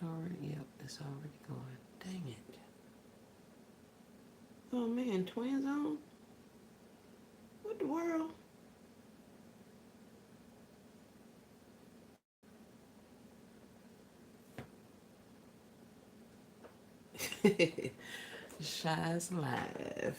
it already? Yep, it's already going. Dang it. Oh man, twins on? What the world? Shy's live.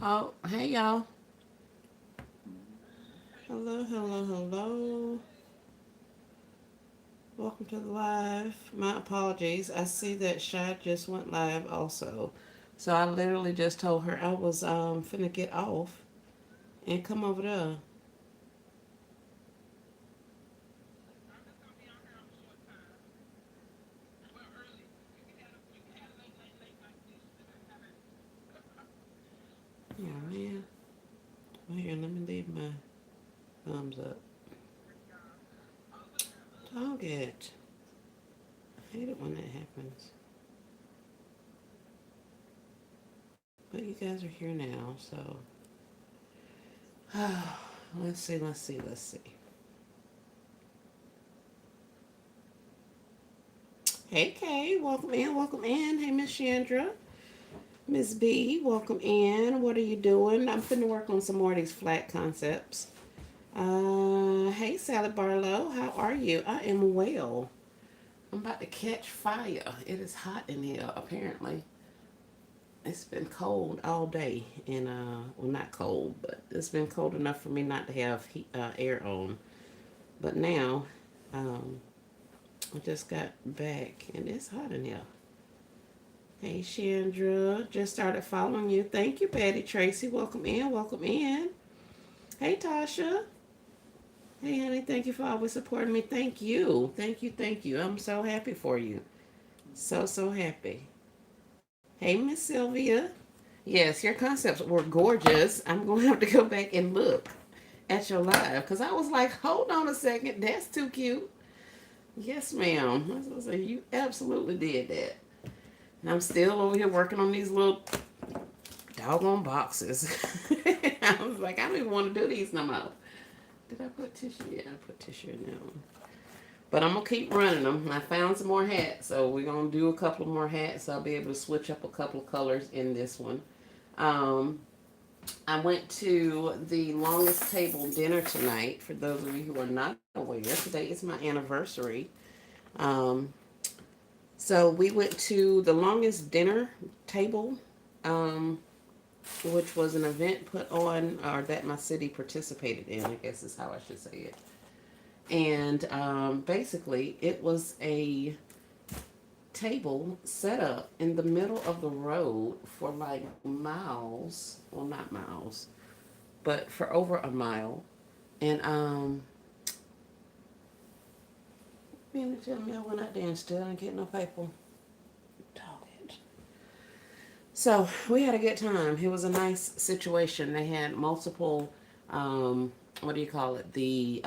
Oh, hey y'all. Hello, hello, hello. Welcome to the live. My apologies. I see that Shy just went live also. So I literally just told her I was finna get off and come over there. Yeah, man. Well, here, let me leave my thumbs up. Dog it. I hate it when that happens. But you guys are here now, so let's see, let's see, let's see. Hey Kay, welcome in, welcome in. Hey Miss Chandra. Miss B, welcome in. What are you doing? I'm finna work on some more of these flat concepts. Hey Sally Barlow, how are you? I am well. I'm about to catch fire. It is hot in here, apparently. It's been cold all day, and well, not cold, but it's been cold enough for me not to have air on. But now, um, I just got back, and it's hot in here. Hey, Chandra, just started following you. Thank you, Patty Tracy. Welcome in, welcome in. Hey, Tasha. Hey, honey, thank you for always supporting me. Thank you, thank you, thank you. I'm so happy for you. So, so happy. Hey, Miss Sylvia. Yes, your concepts were gorgeous. I'm going to have to go back and look at your live because I was like, hold on a second, that's too cute. Yes, ma'am. I was gonna say, you absolutely did that. And I'm still over here working on these little doggone boxes. I was like, I don't even want to do these no more. Did I put tissue? Yeah, I put tissue in that one. But I'm gonna keep running them. I found some more hats, so we're gonna do a couple of more hats. I'll be able to switch up a couple of colors in this one. Um, I went to the longest table dinner tonight. For those of you who are not aware, today is my anniversary. Um, so we went to the longest dinner table, um, which was an event put on, or that my city participated in, I guess is how I should say it. And basically, it was a table set up in the middle of the road for like miles. Well, not miles, but for over a mile. And being to tell me I went out there and still didn't get no paper. Dog it. So we had a good time. It was a nice situation. They had multiple, what do you call it? The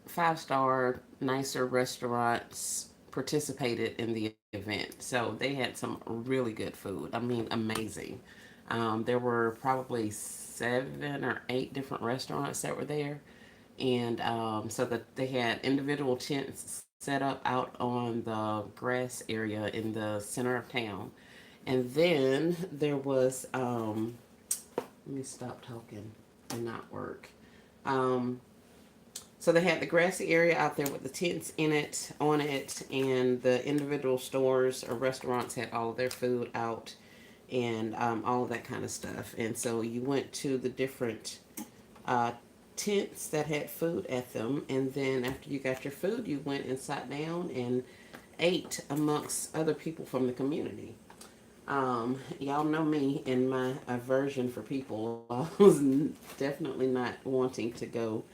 5-star, nicer restaurants participated in the event. So they had some really good food. I mean, amazing. There were probably 7 or 8 different restaurants that were there. And so that they had individual tents set up out on the grass area in the center of town. And then there was, let me stop talking and not work. Um, so they had the grassy area out there with the tents in it, on it, and the individual stores or restaurants had all of their food out and all of that kind of stuff. And so you went to the different uh, tents that had food at them, and then after you got your food, you went and sat down and ate amongst other people from the community. Y'all know me and my aversion for people. I was definitely not wanting to go.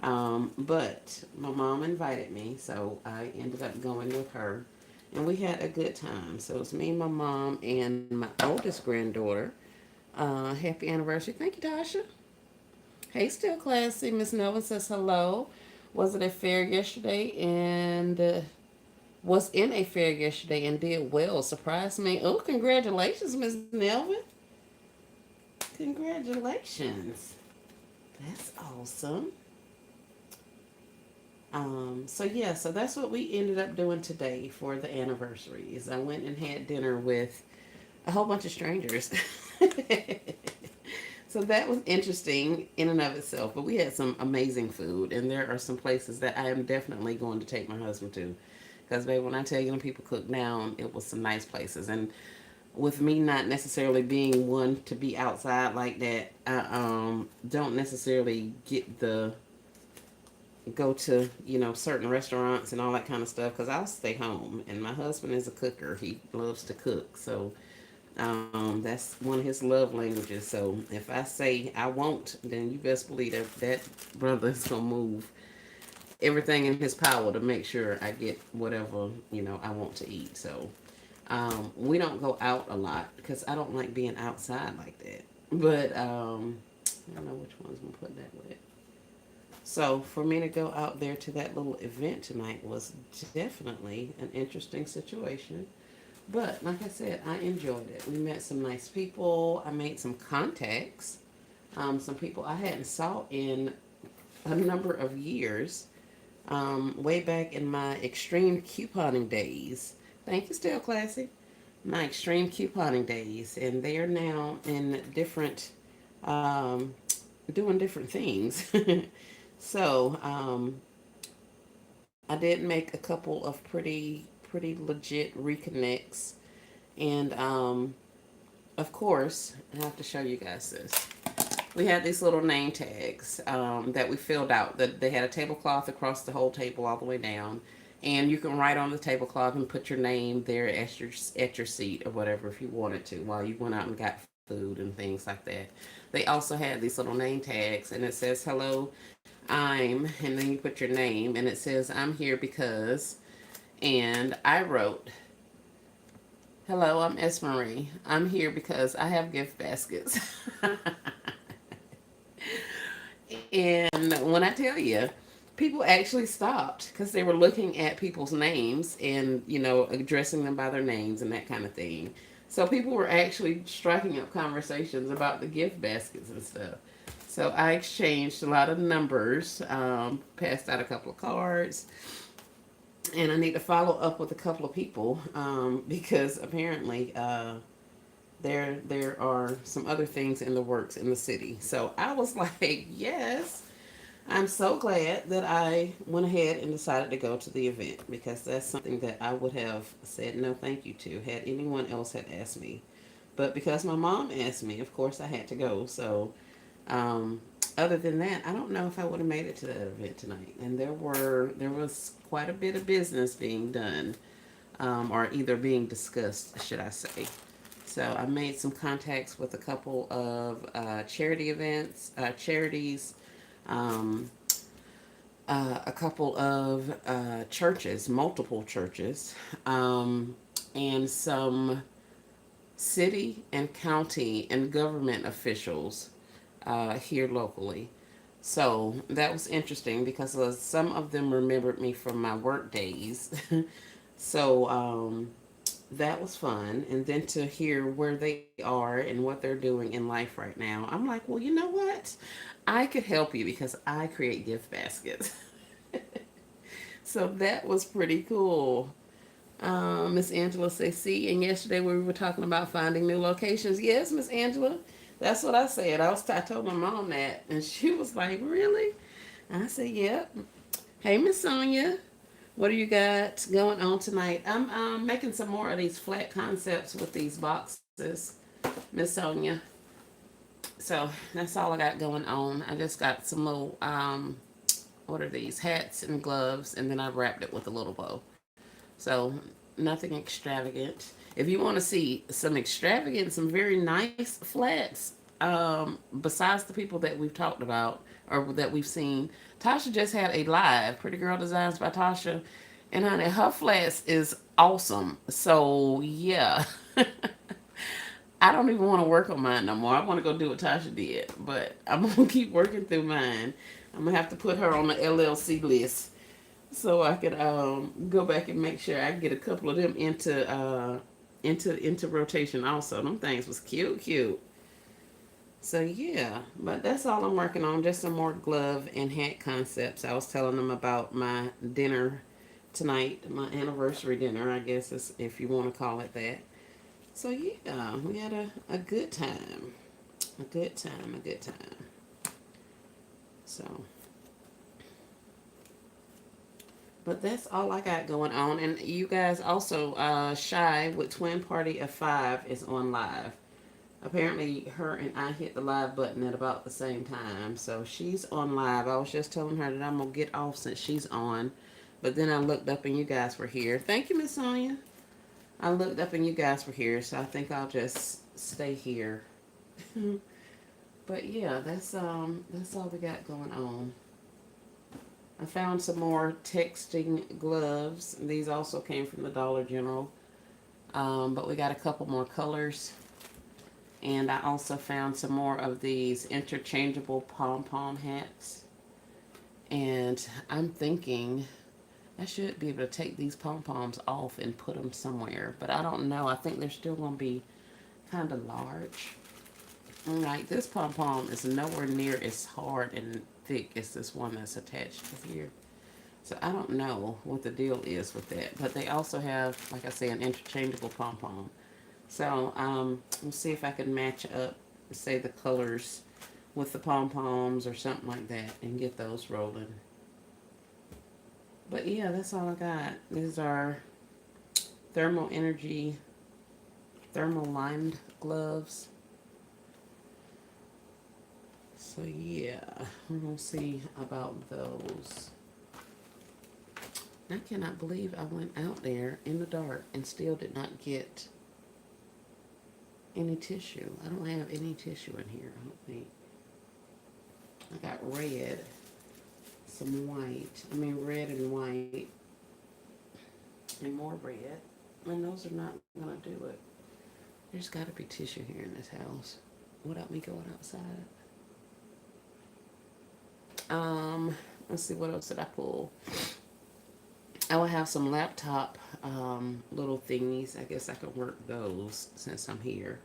But my mom invited me, so I ended up going with her. And we had a good time. So it's me, my mom, and my oldest granddaughter. Happy anniversary. Thank you, Tasha. Hey, still classy. Miss Nova says hello. Was it a fair yesterday? And was in a fair yesterday and did well. Surprised me. Oh, congratulations, Miss Nelvin. Congratulations. That's awesome. So that's what we ended up doing today for the anniversary. Is I went and had dinner with a whole bunch of strangers. So that was interesting in and of itself. But we had some amazing food, and there are some places that I am definitely going to take my husband to. Because, baby, when I tell you them people cook down, it was some nice places. And with me not necessarily being one to be outside like that, I don't necessarily get the go to certain restaurants and all that kind of stuff because I'll stay home. And my husband is a cooker; he loves to cook, so that's one of his love languages. So if I say I won't, then you best believe that brother is gonna move everything in his power to make sure I get whatever I want to eat. So we don't go out a lot because I don't like being outside like that. But I don't know which one's gonna put that with. So for me to go out there to that little event tonight was definitely an interesting situation. But like I said, I enjoyed it. We met some nice people. I made some contacts. Some people I hadn't saw in a number of years. Way back in my extreme couponing days. Thank you, Still Classy. My extreme couponing days, and they are now in different, um, doing different things. So I did make a couple of pretty legit reconnects, and of course I have to show you guys this. We had these little name tags that we filled out. That they had a tablecloth across the whole table all the way down, and you can write on the tablecloth and put your name there at your seat or whatever if you wanted to while you went out and got food and things like that. They also had these little name tags, and it says hello. And then you put your name, and it says I'm here because, and I wrote, hello, I'm Esmery. I'm here because I have gift baskets. And when I tell you, people actually stopped because they were looking at people's names and, addressing them by their names and that kind of thing. So people were actually striking up conversations about the gift baskets and stuff. So I exchanged a lot of numbers, passed out a couple of cards, and I need to follow up with a couple of people because apparently there are some other things in the works in the city. So I was like, yes, I'm so glad that I went ahead and decided to go to the event because that's something that I would have said no thank you to had anyone else had asked me. But because my mom asked me, of course I had to go. So um, other than that, I don't know if I would have made it to that event tonight. And there was quite a bit of business being done, or either being discussed, should I say. So I made some contacts with a couple of charity events, charities, um, a couple of churches, multiple churches, and some city and county and government officials here locally. So that was interesting because some of them remembered me from my work days. So that was fun. And then to hear where they are and what they're doing in life right now, I'm like, well, you know what? I could help you because I create gift baskets. So that was pretty cool. Miss Angela says, see, and yesterday we were talking about finding new locations. Yes, Miss Angela, that's what I said. I told my mom that, and she was like, really? I said, yep. Hey, Miss Sonia, what do you got going on tonight? I'm making some more of these flat concepts with these boxes, Miss Sonia. So that's all I got going on. I just got some little what are these, hats and gloves, and then I wrapped it with a little bow. So nothing extravagant. If you want to see some extravagant, some very nice flats, besides the people that we've talked about or that we've seen, Tasha just had a live Pretty Girl Designs by Tasha, and honey, her flats is awesome. So yeah. I don't even want to work on mine no more. I want to go do what Tasha did, but I'm gonna keep working through mine. I'm gonna have to put her on the LLC list so I could go back and make sure I get a couple of them into rotation. Also, them things was cute, cute. So yeah, but that's all I'm working on. Just some more glove and hat concepts. I was telling them about my dinner tonight, my anniversary dinner, I guess is if you want to call it that. So yeah, we had a good time. A good time, a good time. So, but that's all I got going on. And you guys also, Shy with Twin Party of Five is on live. Apparently, her and I hit the live button at about the same time. So she's on live. I was just telling her that I'm going to get off since she's on. But then I looked up and you guys were here. Thank you, Miss Sonia. I looked up and you guys were here. So I think I'll just stay here. But yeah, that's all we got going on. I found some more texting gloves. These also came from the Dollar General. But we got a couple more colors. And I also found some more of these interchangeable pom-pom hats. And I'm thinking I should be able to take these pom-poms off and put them somewhere. But I don't know. I think they're still going to be kind of large. Like this pom-pom is nowhere near as hard and thick as this one that's attached to here. So I don't know what the deal is with that. But they also have, like I say, an interchangeable pom-pom. So we'll see if I can match up, say, the colors with the pom-poms or something like that and get those rolling. But yeah, that's all I got. These are Thermal Energy thermal lined gloves. So yeah, we're gonna see about those. I cannot believe I went out there in the dark and still did not get any tissue. I don't have any tissue in here, I don't think. I got red, some white. I mean red and white. And more red. And those are not gonna do it. There's gotta be tissue here in this house without me going outside. Let's see, what else did I pull? I will have some laptop little thingies. I guess I can work those since I'm here.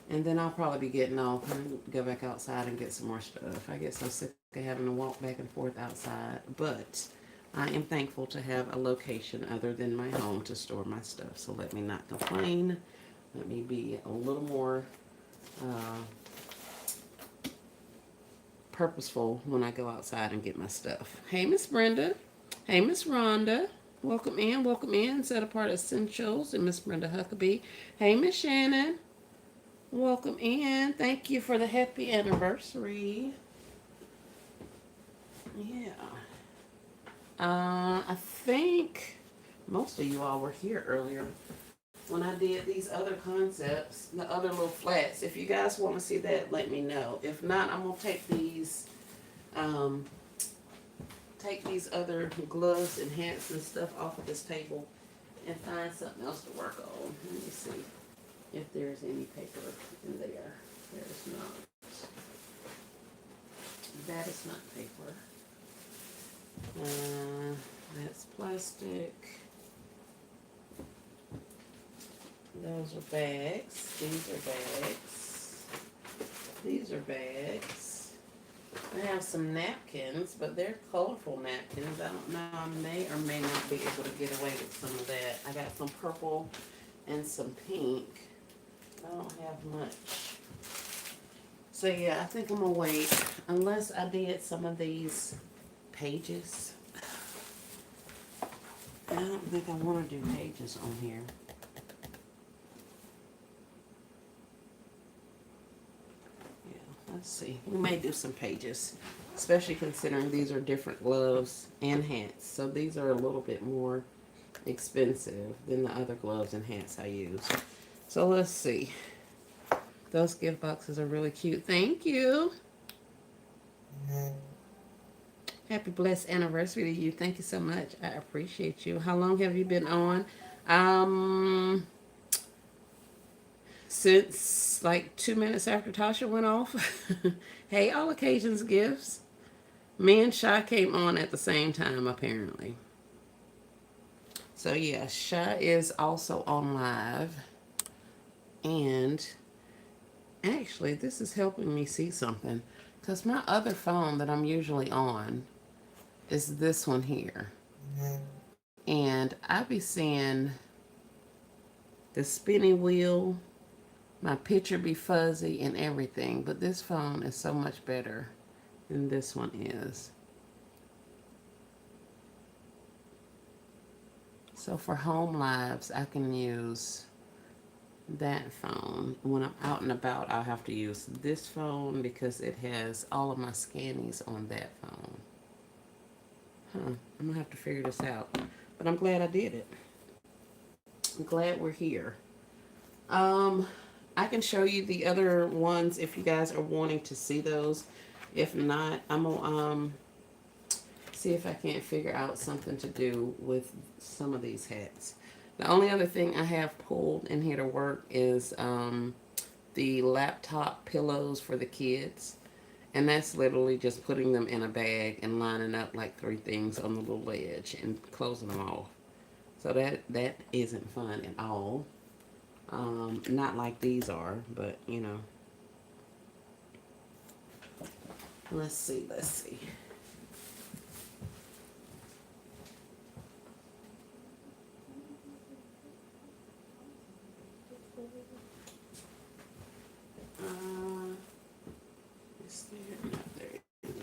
And then I'll probably be getting off and go back outside and get some more stuff. I get so sick of having to walk back and forth outside. But I am thankful to have a location other than my home to store my stuff. So let me not complain. Let me be a little more purposeful when I go outside and get my stuff. Hey, Miss Brenda. Hey, Miss Rhonda. Welcome in, welcome in. Set apart essentials and Miss Brenda Huckabee. Hey, Miss Shannon. Welcome in. Thank you for the happy anniversary. Yeah. I think most of you all were here earlier when I did these other concepts, the other little flats. If you guys want to see that, let me know. If not, I'm gonna take these other gloves and hats and stuff off of this table and find something else to work on. Let me see if there's any paper in there. There's not. That is not paper. That's plastic. Those are bags. These are bags. These are bags. I have some napkins, but they're colorful napkins. I don't know. I may or may not be able to get away with some of that. I got some purple and some pink. I don't have much. So yeah, I think I'm gonna wait unless I did some of these pages. I don't think I want to do pages on here. Yeah, let's see. We may do some pages, especially considering these are different gloves and hats. So these are a little bit more expensive than the other gloves and hats I use. So let's see. Those gift boxes are really cute. Thank you. Happy blessed anniversary to you. Thank you so much. I appreciate you. How long have you been on? Um, since like 2 minutes after Tasha went off. Hey, all occasions gifts. Me and Shy came on at the same time, apparently. So yeah, Shy is also on live. And actually, this is helping me see something. Because my other phone that I'm usually on is this one here. And I be seeing the spinning wheel, my picture be fuzzy and everything. But this phone is so much better than this one is. So for home lives, I can use that phone. When I'm out and about, I'll have to use this phone because it has all of my scannies on that phone. I'm gonna have to figure this out. But I'm glad I did it. I'm glad we're here. Um, I can show you the other ones if you guys are wanting to see those. If not, I'm gonna see if I can't figure out something to do with some of these hats. The only other thing I have pulled in here to work is the laptop pillows for the kids. And that's literally just putting them in a bag and lining up like 3 things on the little ledge and closing them off. So that isn't fun at all. Not like these are, but you know. Let's see, let's see. Is there? No, there is.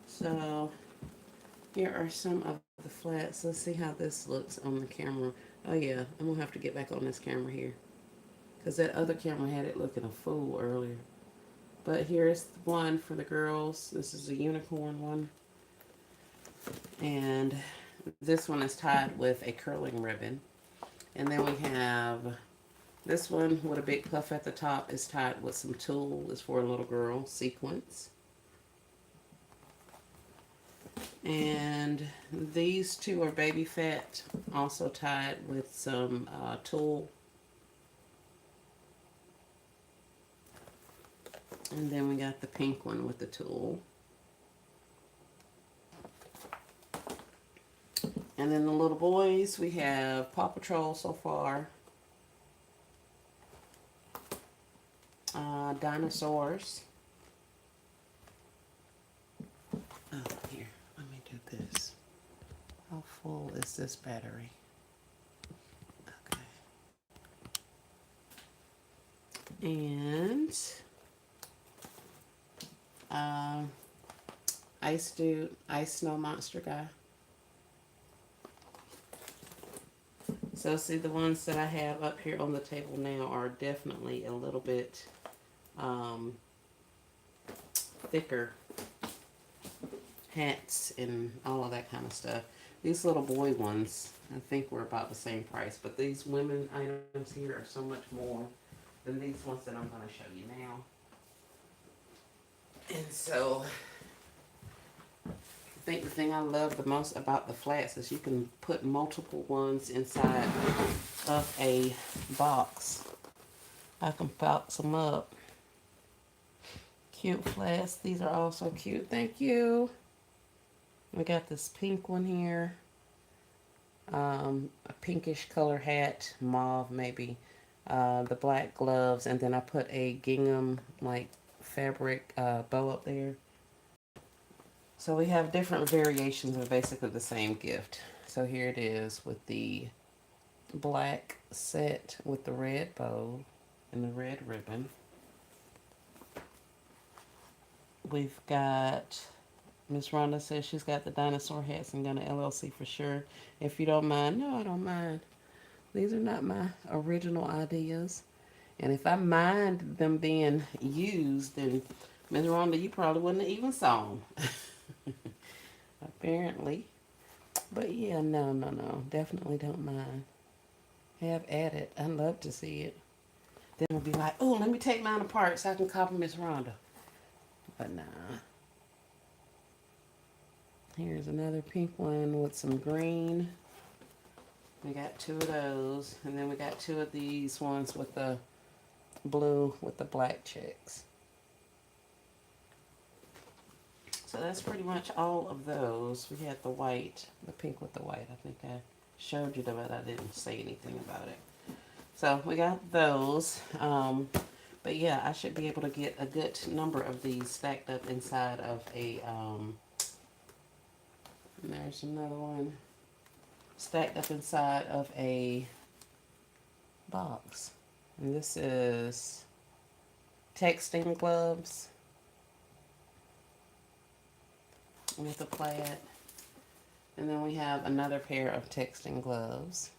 So here are some of the flats. Let's see how this looks on the camera. Oh yeah, I'm gonna have to get back on this camera here. Because that other camera had it looking a fool earlier. But here's one for the girls. This is a unicorn one. And this one is tied with a curling ribbon. And then we have this one with a big puff at the top is tied with some tulle. It's for a little girl sequence. And these two are baby fat, also tied with some tulle. And then we got the pink one with the tulle. And then the little boys, we have Paw Patrol so far. Dinosaurs. Oh, here, let me do this. How full is this battery? Okay. And Ice Dude, Ice Snow Monster guy. So see, the ones that I have up here on the table now are definitely a little bit thicker hats and all of that kind of stuff. These little boy ones, I think were about the same price, but these women items here are so much more than these ones that I'm going to show you now. And so I think the thing I love the most about the flats is you can put multiple ones inside of a box. I can box them up. Cute flats. These are also cute. Thank you. We got this pink one here. A pinkish color hat, mauve maybe. The black gloves, and then I put a gingham like fabric bow up there. So we have different variations of basically the same gift. So here it is with the black set with the red bow and the red ribbon. We've got, Miss Rhonda says she's got the dinosaur hats and gonna LLC for sure. If you don't mind. No, I don't mind. These are not my original ideas. And if I mind them being used, then Ms. Rhonda, you probably wouldn't have even saw them. Apparently. But yeah, no. Definitely don't mind. Have at it. I'd love to see it. Then we'll be like, oh, let me take mine apart so I can copy Miss Rhonda. But nah. Here's another pink one with some green. We got two of those. And then we got two of these ones with the blue with the black checks. So that's pretty much all of those. We had the white, the pink with the white. I think I showed you that, but I didn't say anything about it. So we got those. But yeah, I should be able to get a good number of these stacked up inside of a, and there's another one stacked up inside of a box. And this is texting gloves with a plaid. And then we have another pair of texting gloves.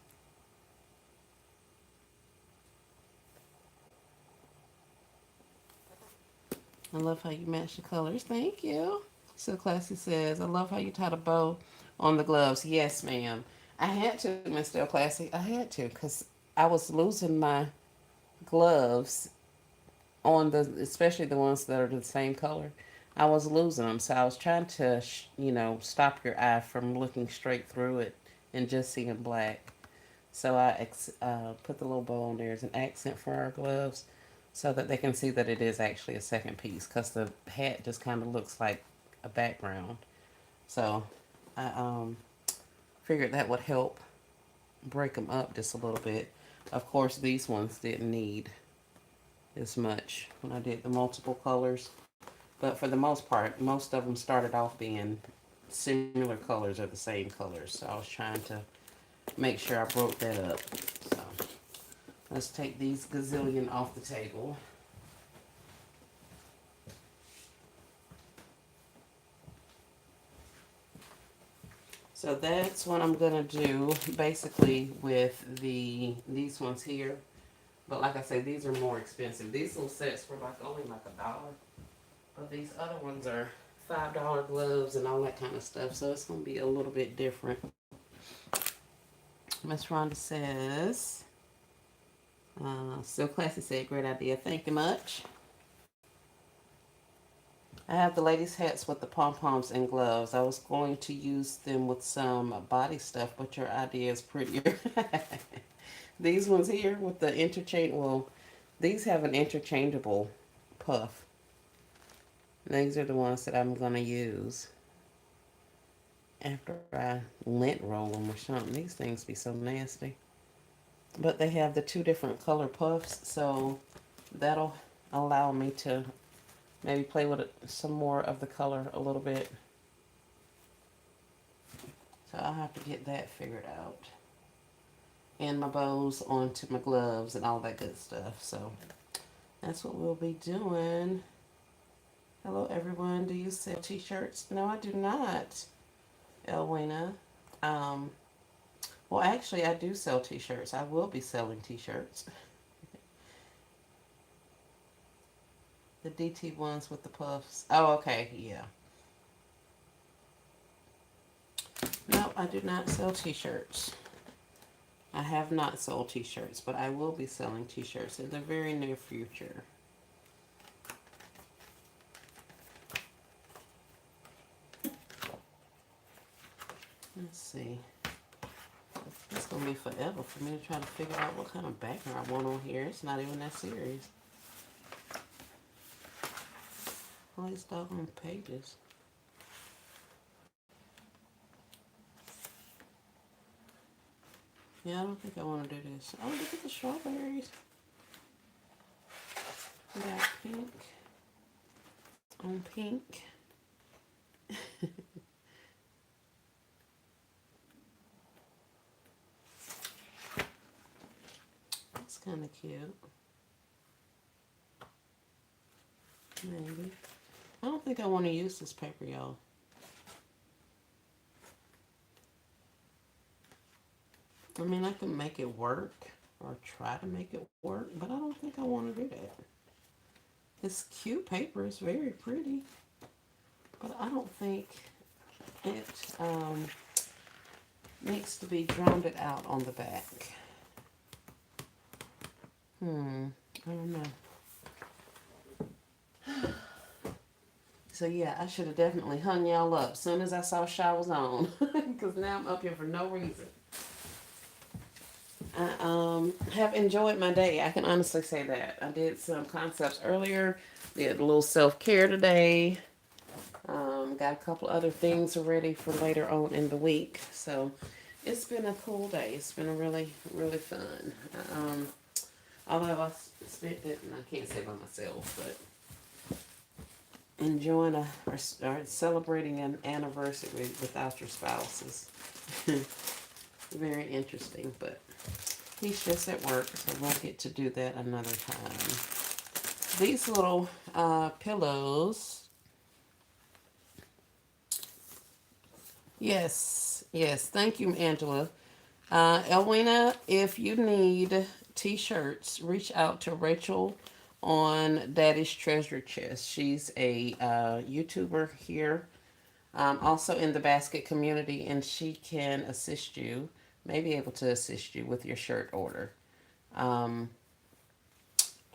I love how you match the colors. Thank you. So Classy says, I love how you tied a bow on the gloves. Yes, ma'am. I had to, Miss Del Classy. I had to because I was losing my gloves on the, especially the ones that are the same color. I was losing them. So I was trying to, stop your eye from looking straight through it and just seeing black. So I put the little bow on there as an accent for our gloves so that they can see that it is actually a second piece because the hat just kind of looks like a background. So I figured that would help break them up just a little bit. Of course, these ones didn't need as much when I did the multiple colors. But for the most part, most of them started off being similar colors or the same colors. So I was trying to make sure I broke that up. So let's take these gazillion off the table. So that's what I'm gonna do basically with these ones here. But like I say, these are more expensive. These little sets were like only like $1. But these other ones are $5 gloves and all that kind of stuff. So it's gonna be a little bit different. Miss Rhonda says, so Classy said, great idea. Thank you much. I have the ladies' hats with the pom-poms and gloves. I was going to use them with some body stuff, but your idea is prettier. These ones here with the these have an interchangeable puff. These are the ones that I'm going to use after I lint roll them or something. These things be so nasty. But they have the two different color puffs, so that'll allow me to maybe play with it, some more of the color a little bit. So I'll have to get that figured out. And my bows onto my gloves and all that good stuff. So that's what we'll be doing. Hello everyone. Do you sell t-shirts? No, I do not, Elwina. Well, actually, I do sell t-shirts. I will be selling t-shirts. The DT ones with the puffs. Oh, okay, yeah. No, I do not sell t-shirts. I have not sold t-shirts, but I will be selling t-shirts in the very near future. Let's see. It's going to be forever for me to try to figure out what kind of background I want on here. It's not even that serious. All these doggone pages. Yeah, I don't think I want to do this. Oh, look at the strawberries. We got pink on pink. That's kind of cute. Maybe. I don't think I want to use this paper, y'all. I mean, I can make it work or try to make it work, but I don't think I want to do that. It's cute paper. It's very pretty, but I don't think it needs to be drowned out on the back. I don't know. So yeah, I should have definitely hung y'all up as soon as I saw Shy was on. Because now I'm up here for no reason. I have enjoyed my day. I can honestly say that. I did some concepts earlier. Did a little self-care today. Got a couple other things ready for later on in the week. So it's been a cool day. It's been a really, really fun. Although I spent it, and I can't say by myself, but enjoying or celebrating an anniversary without your spouses. Very interesting, but he's just at work, so we'll get to do that another time. These little pillows. Yes, yes. Thank you, Angela. Elwina, if you need t-shirts, reach out to Rachel on Daddy's Treasure Chest. She's a YouTuber here, also in the basket community, and she can assist you, may be able to assist you with your shirt order. Um,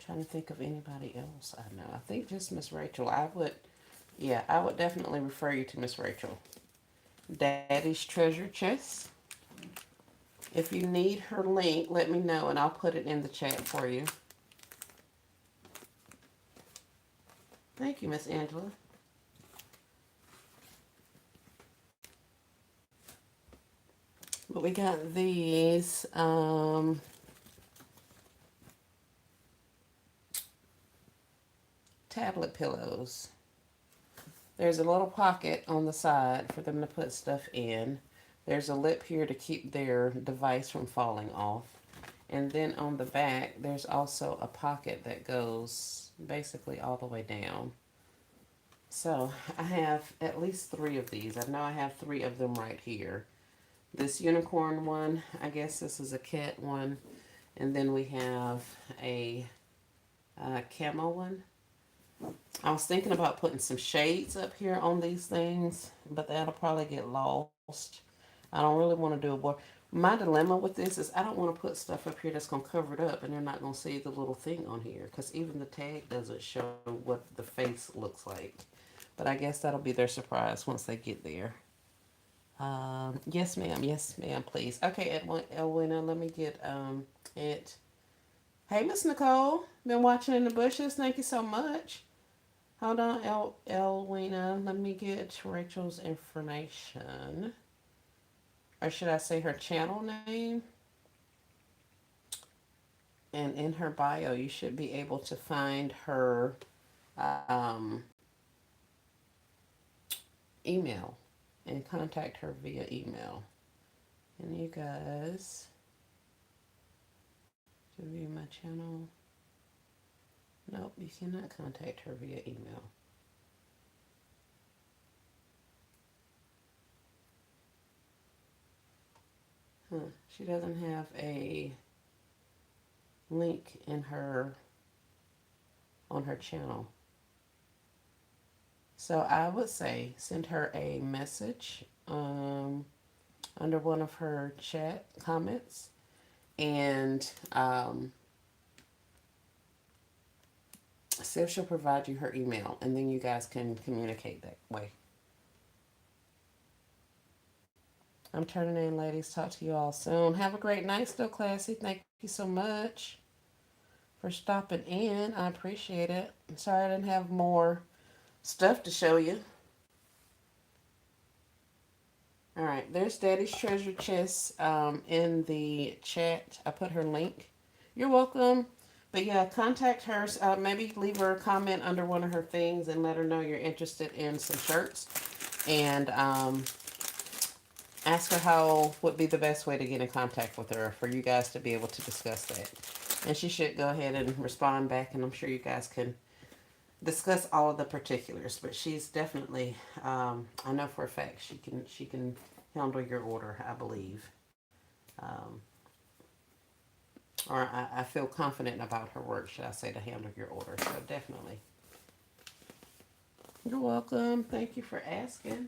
Trying to think of anybody else I know. I think just Miss Rachel. I would definitely refer you to Miss Rachel. Daddy's Treasure Chest. If you need her link, let me know and I'll put it in the chat for you. Thank you, Miss Angela. But we got these tablet pillows. There's a little pocket on the side for them to put stuff in. There's a lip here to keep their device from falling off. And then on the back, there's also a pocket that goes basically all the way down. So I have at least 3 of these. I know I have 3 of them right here. This unicorn one, I guess this is a cat one. And then we have a camo one. I was thinking about putting some shades up here on these things, but that'll probably get lost. I don't really want to do a board. My dilemma with this is I don't want to put stuff up here that's going to cover it up and they're not going to see the little thing on here because even the tag doesn't show what the face looks like. But I guess that'll be their surprise once they get there. Yes, ma'am. Yes, ma'am, please. Okay, Edwina, let me get it. Hey, Miss Nicole. Been watching in the bushes. Thank you so much. Hold on, Elwina. Let me get Rachel's information. Or should I say her channel name? And in her bio, you should be able to find her email and contact her via email. And you guys, to view my channel, nope, you cannot contact her via email. She doesn't have a link in her on her channel. So I would say send her a message under one of her chat comments and see if she'll provide you her email and then you guys can communicate that way. I'm turning in, ladies. Talk to you all soon. Have a great night still, Classy. Thank you so much for stopping in. I appreciate it. I'm sorry I didn't have more stuff to show you. All right, there's Daddy's Treasure Chest in the chat. I put her link. You're welcome. But yeah, contact her. Maybe leave her a comment under one of her things and let her know you're interested in some shirts. And ask her how would be the best way to get in contact with her for you guys to be able to discuss that. And she should go ahead and respond back, and I'm sure you guys can discuss all of the particulars. But she's definitely, I know for a fact she can handle your order, I believe. Or I feel confident about her work, should I say, to handle your order. So definitely. You're welcome. Thank you for asking.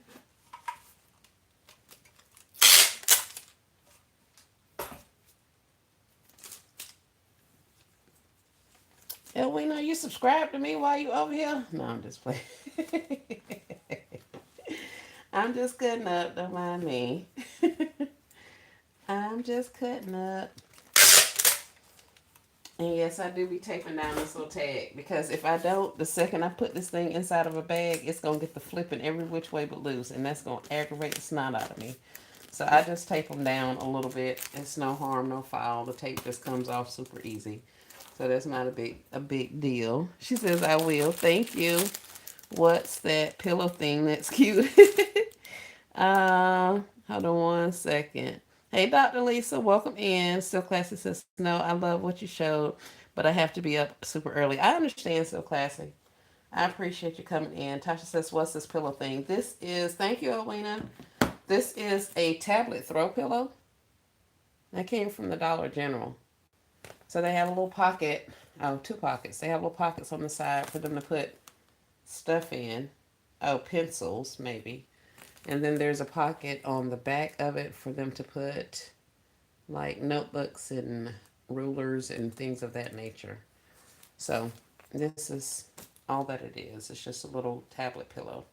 Elwina, you subscribe to me while you over here? No, I'm just playing. I'm just cutting up. Don't mind me. I'm just cutting up. And yes, I do be taping down this little tag because if I don't, the second I put this thing inside of a bag, it's gonna get the flipping every which way but loose, and that's gonna aggravate the snot out of me. So I just tape them down a little bit. It's no harm, no foul. The tape just comes off super easy. So that's not a big deal. She says I will. Thank you. What's that pillow thing? That's cute. Hold on one second. Hey, Dr. Lisa, welcome in. Still Classy says, no, I love what you showed, but I have to be up super early. I understand, Still Classy. I appreciate you coming in. Tasha says, what's this pillow thing? This is, thank you, Alwina. This is a tablet throw pillow. That came from the Dollar General. So they have a little pocket, two pockets. They have little pockets on the side for them to put stuff in. Oh, pencils, maybe. And then there's a pocket on the back of it for them to put like notebooks and rulers and things of that nature. So this is all that it is. It's just a little tablet pillow.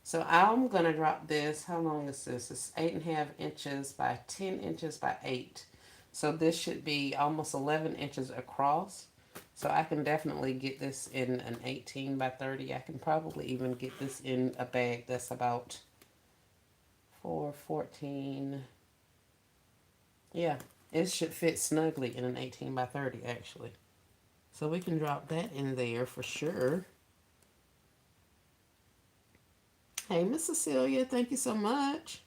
So I'm going to drop this. How long is this? It's 8.5 inches by 10 inches by 8. So this should be almost 11 inches across. So I can definitely get this in an 18 by 30. I can probably even get this in a bag that's about 14. Yeah, it should fit snugly in an 18 by 30 actually. So we can drop that in there for sure. Hey, Miss Cecilia, thank you so much.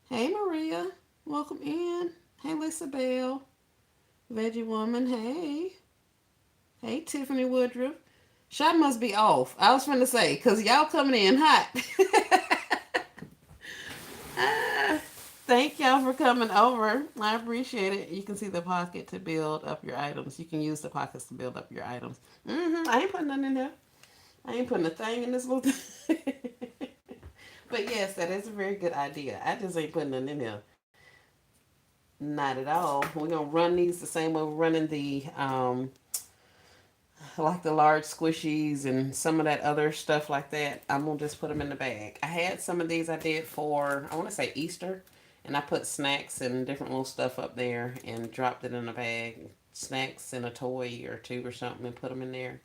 Hey, Maria, welcome in. Hey, Lisa Bell, Veggie Woman, hey. Hey, Tiffany Woodruff. Shot must be off. I was finna say, because y'all coming in hot. Thank y'all for coming over. I appreciate it. You can see the pocket to build up your items. You can use the pockets to build up your items. I ain't putting nothing in there. I ain't putting a thing in this little thing. But yes, that is a very good idea. I just ain't putting nothing in there. Not at all. We're gonna run these the same way we're running the like the large squishies and some of that other stuff like that. I'm gonna just put them in the bag. I had some of these I did for, I want to say Easter, and I put snacks and different little stuff up there and dropped it in a bag, snacks and a toy or two or something, and put them in there.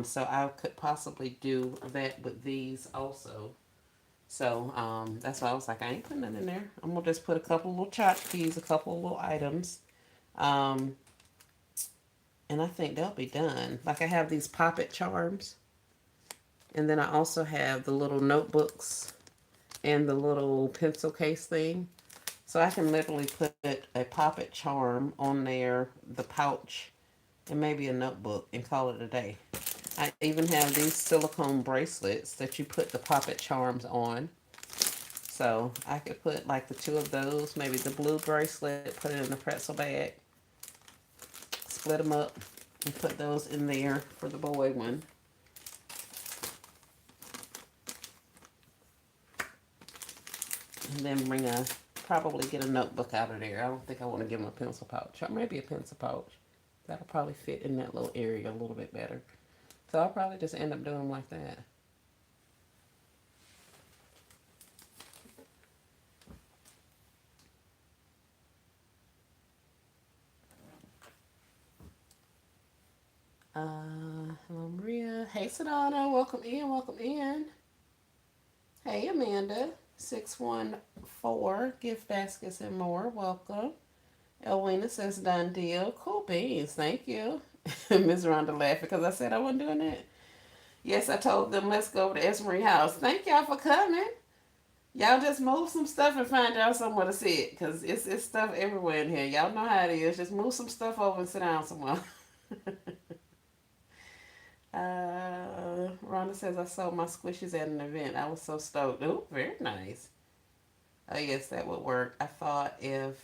So I could possibly do that with these also. So that's why I was like, I ain't putting that in there. I'm gonna just put a couple little tchotchkes, a couple little items. Um, and I think they'll be done. Like I have these Pop-It charms. And then I also have the little notebooks and the little pencil case thing. So I can literally put a Pop-It charm on there, the pouch, and maybe a notebook and call it a day. I even have these silicone bracelets that you put the Pop-It charms on. So I could put like the two of those, maybe the blue bracelet, put it in the pretzel bag, split them up, and put those in there for the boy one. And then probably get a notebook out of there. I don't think I want to give him a pencil pouch. Or maybe a pencil pouch. That'll probably fit in that little area a little bit better. So I'll probably just end up doing them like that. Hello Maria. Hey Sedona, welcome in, welcome in. Hey Amanda, 614, gift baskets and more, welcome. Elwina says done deal. Cool beans, thank you. Miss Rhonda laughing because I said I wasn't doing that. Yes, I told them let's go over to Esmery House. Thank y'all for coming. Y'all just move some stuff and find y'all somewhere to sit because it's stuff everywhere in here. Y'all know how it is. Just move some stuff over and sit down somewhere. Rhonda says I sold my squishes at an event. I was so stoked. Oh, very nice. Oh yes, that would work. I thought of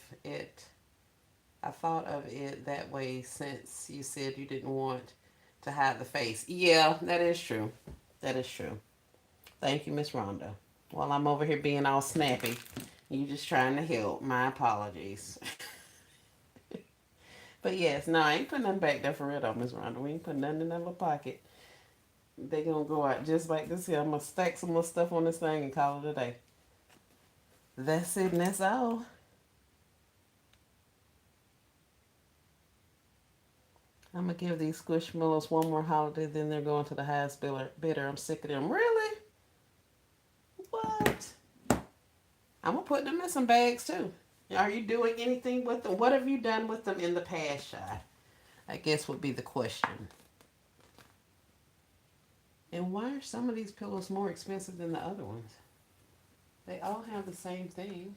it that way since you said you didn't want to hide the face. Yeah, that is true. That is true. Thank you, Miss Rhonda. While I'm over here being all snappy, you just trying to help. My apologies. But yes, no, I ain't putting nothing back there for real though, Miss Rhonda. We ain't putting nothing in that little pocket. They gonna go out just like this here. I'm gonna stack some more stuff on this thing and call it a day. That's it and that's all. I'm gonna give these Squishmallows one more holiday, then they're going to the highest bidder. I'm sick of them. Really? What? I'm gonna put them in some bags too. Are you doing anything with them? What have you done with them in the past, Shy? I guess would be the question. And why are some of these pillows more expensive than the other ones? They all have the same thing.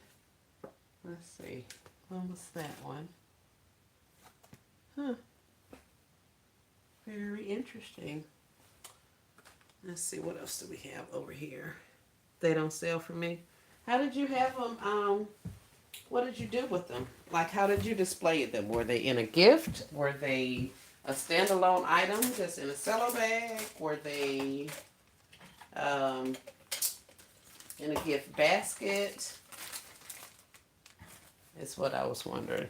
Let's see. What was that one? Huh. Very interesting. Let's see, what else do we have over here? They don't sell for me. How did you have them? What did you do with them? Like, how did you display them? Were they in a gift? Were they a standalone item just in a cello bag? Were they um, in a gift basket? Is what I was wondering.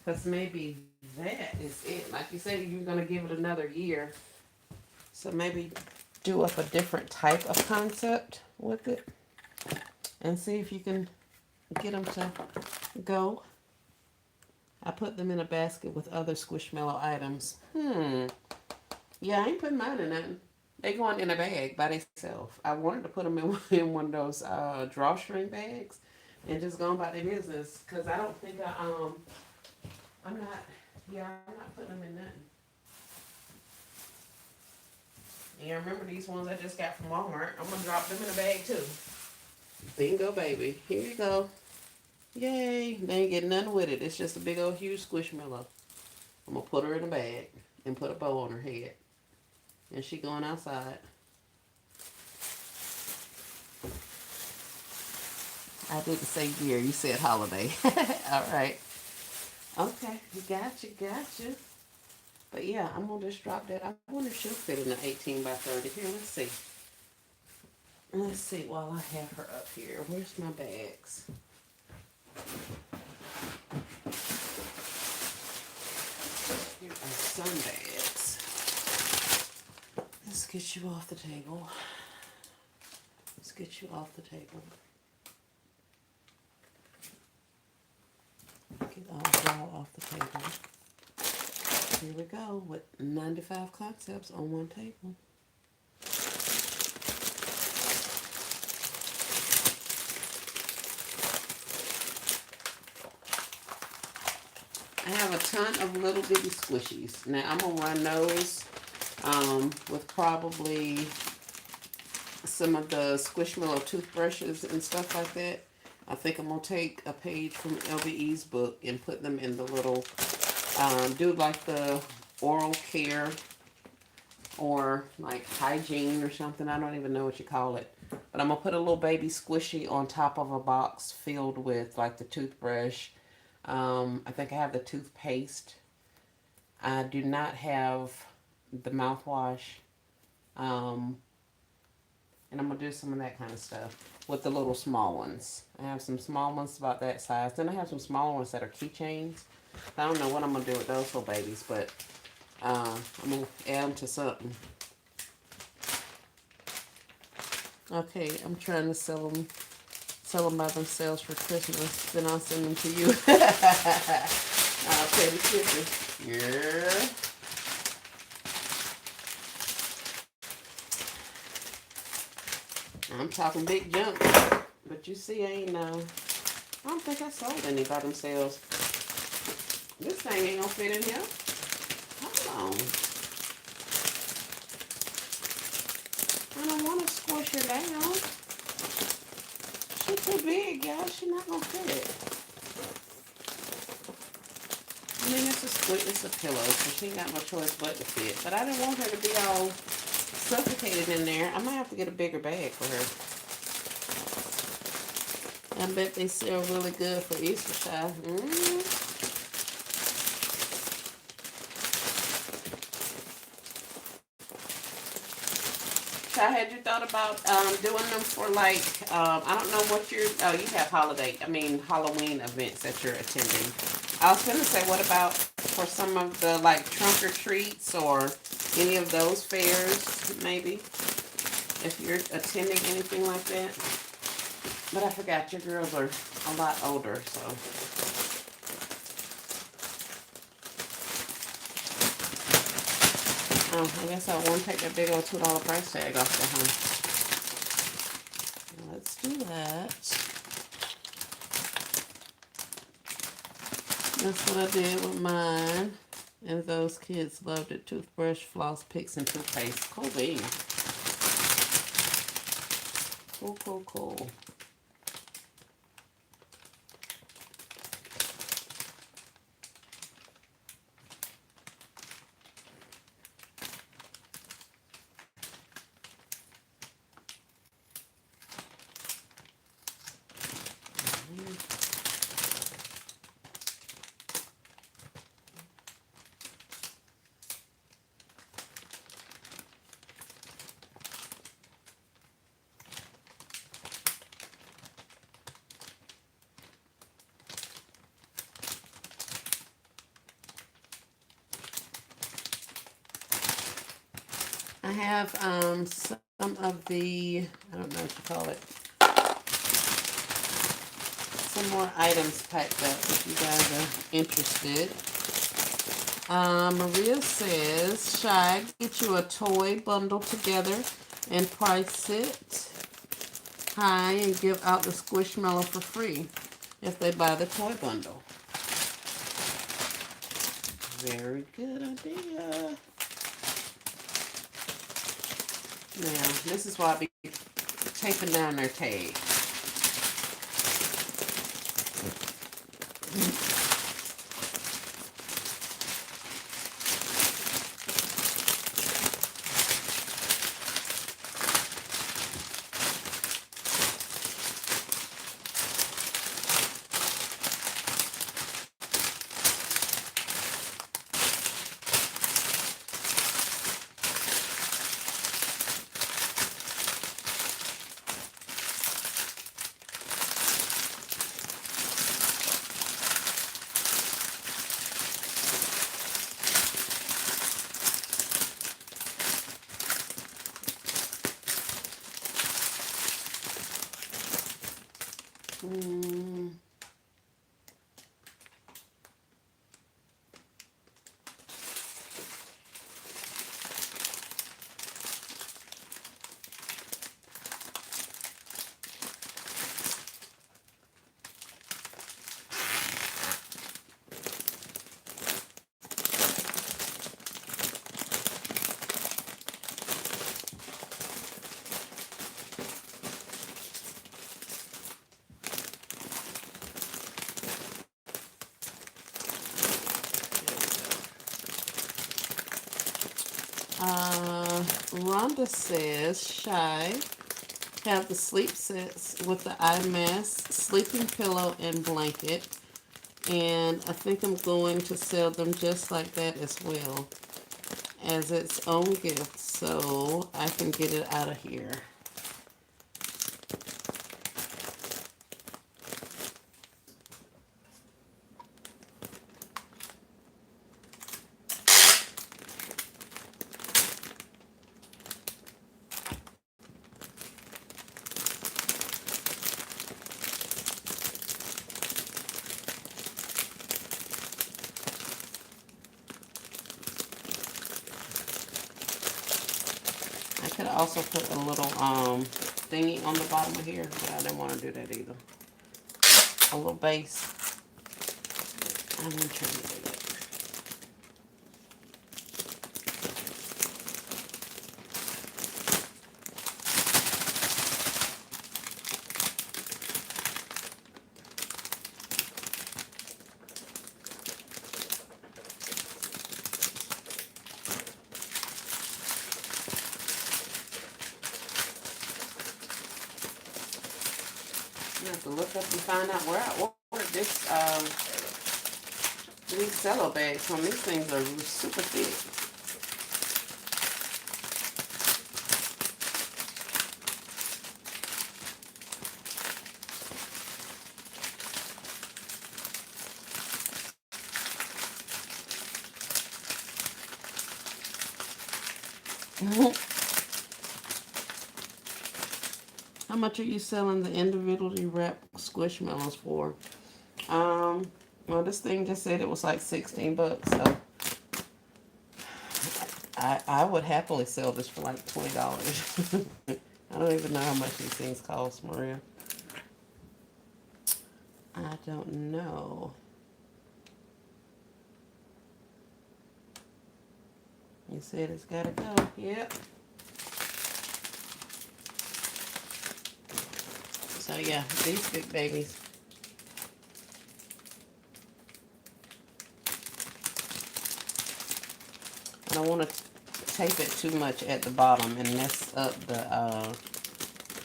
Because maybe that is it. Like you said, you're going to give it another year. So maybe do up a different type of concept with it. And see if you can get them to go. I put them in a basket with other Squishmallow items. Yeah, I ain't putting mine in nothing. They going in a bag by themselves. I wanted to put them in one of those drawstring bags and just go about their business. Because I don't think I'm not putting them in nothing. Yeah, remember these ones I just got from Walmart. I'm going to drop them in a bag too. Bingo, baby. Here you go. Yay. They ain't getting nothing with it. It's just a big old huge Squishmallow. I'm going to put her in a bag and put a bow on her head. And she going outside. I didn't say year. You said holiday. All right. Okay. Gotcha. But yeah, I'm going to just drop that. I wonder if she'll fit in the 18 by 30. Here, let's see. Let's see while I have her up here. Where's my bags? Here are some bags. Let's get you off the table. Get you off the table. Get all off the table. Here we go with 95 concepts on one table. I have a ton of little bitty squishies. Now I'm gonna run those with probably some of the Squishmallow toothbrushes and stuff like that. I think I'm going to take a page from LBE's book and put them in the little, do like the oral care or like hygiene or something. I don't even know what you call it. But I'm going to put a little baby squishy on top of a box filled with like the toothbrush. I think I have the toothpaste. I do not have the mouthwash. And I'm going to do some of that kind of stuff with the little small ones. I have some small ones about that size. Then I have some smaller ones that are keychains. I don't know what I'm going to do with those little babies, but I'm going to add them to something. Okay, I'm trying to sell them by themselves for Christmas. Then I'll send them to you. I'll pay the shipping. Yeah. I'm talking big junk, but you see, I don't think I sold any by themselves. This thing ain't gonna fit in here. Hold on. I don't want to squish her down. She's too big, y'all. She's not gonna fit. I mean, it's a pillow, so she ain't got no choice but to fit. But I didn't want her to be all suffocated in there. I might have to get a bigger bag for her. I bet they sell really good for Easter time. So had you thought about doing them for like, I don't know what you have Halloween events that you're attending. I was gonna say, what about for some of the like trunk or treats or any of those fairs, maybe, if you're attending anything like that. But I forgot your girls are a lot older, so. Oh, I guess I won't take that big old $2 price tag off the home. Let's do that. That's what I did with mine. And those kids loved it. Toothbrush, floss, picks, and toothpaste. Cool bean. Cool, cool, cool. I have some of the, I don't know what you call it, some more items packed up if you guys are interested. Maria says, Shy, get you a toy bundle together and price it high and give out the Squishmallow for free if they buy the toy bundle. Very good idea. Now, this is why I be taping down their tag. Rhonda says, Shy, have the sleep sets with the eye mask, sleeping pillow, and blanket. And I think I'm going to sell them just like that as well as its own gift so I can get it out of here. I could also put a little thingy on the bottom of here, but I didn't want to do that either. A little base. I'm trying to do that. I have to look up and find out where I ordered these cello bags from. These things are super thick. How much are you selling the individually wrapped Squishmallows for? Um, well, this thing just said it was like 16 bucks, so I would happily sell this for like $20. I don't even know how much these things cost, Maria. I don't know. You said it's gotta go. Yep. So yeah, these big babies. I don't want to tape it too much at the bottom and mess up the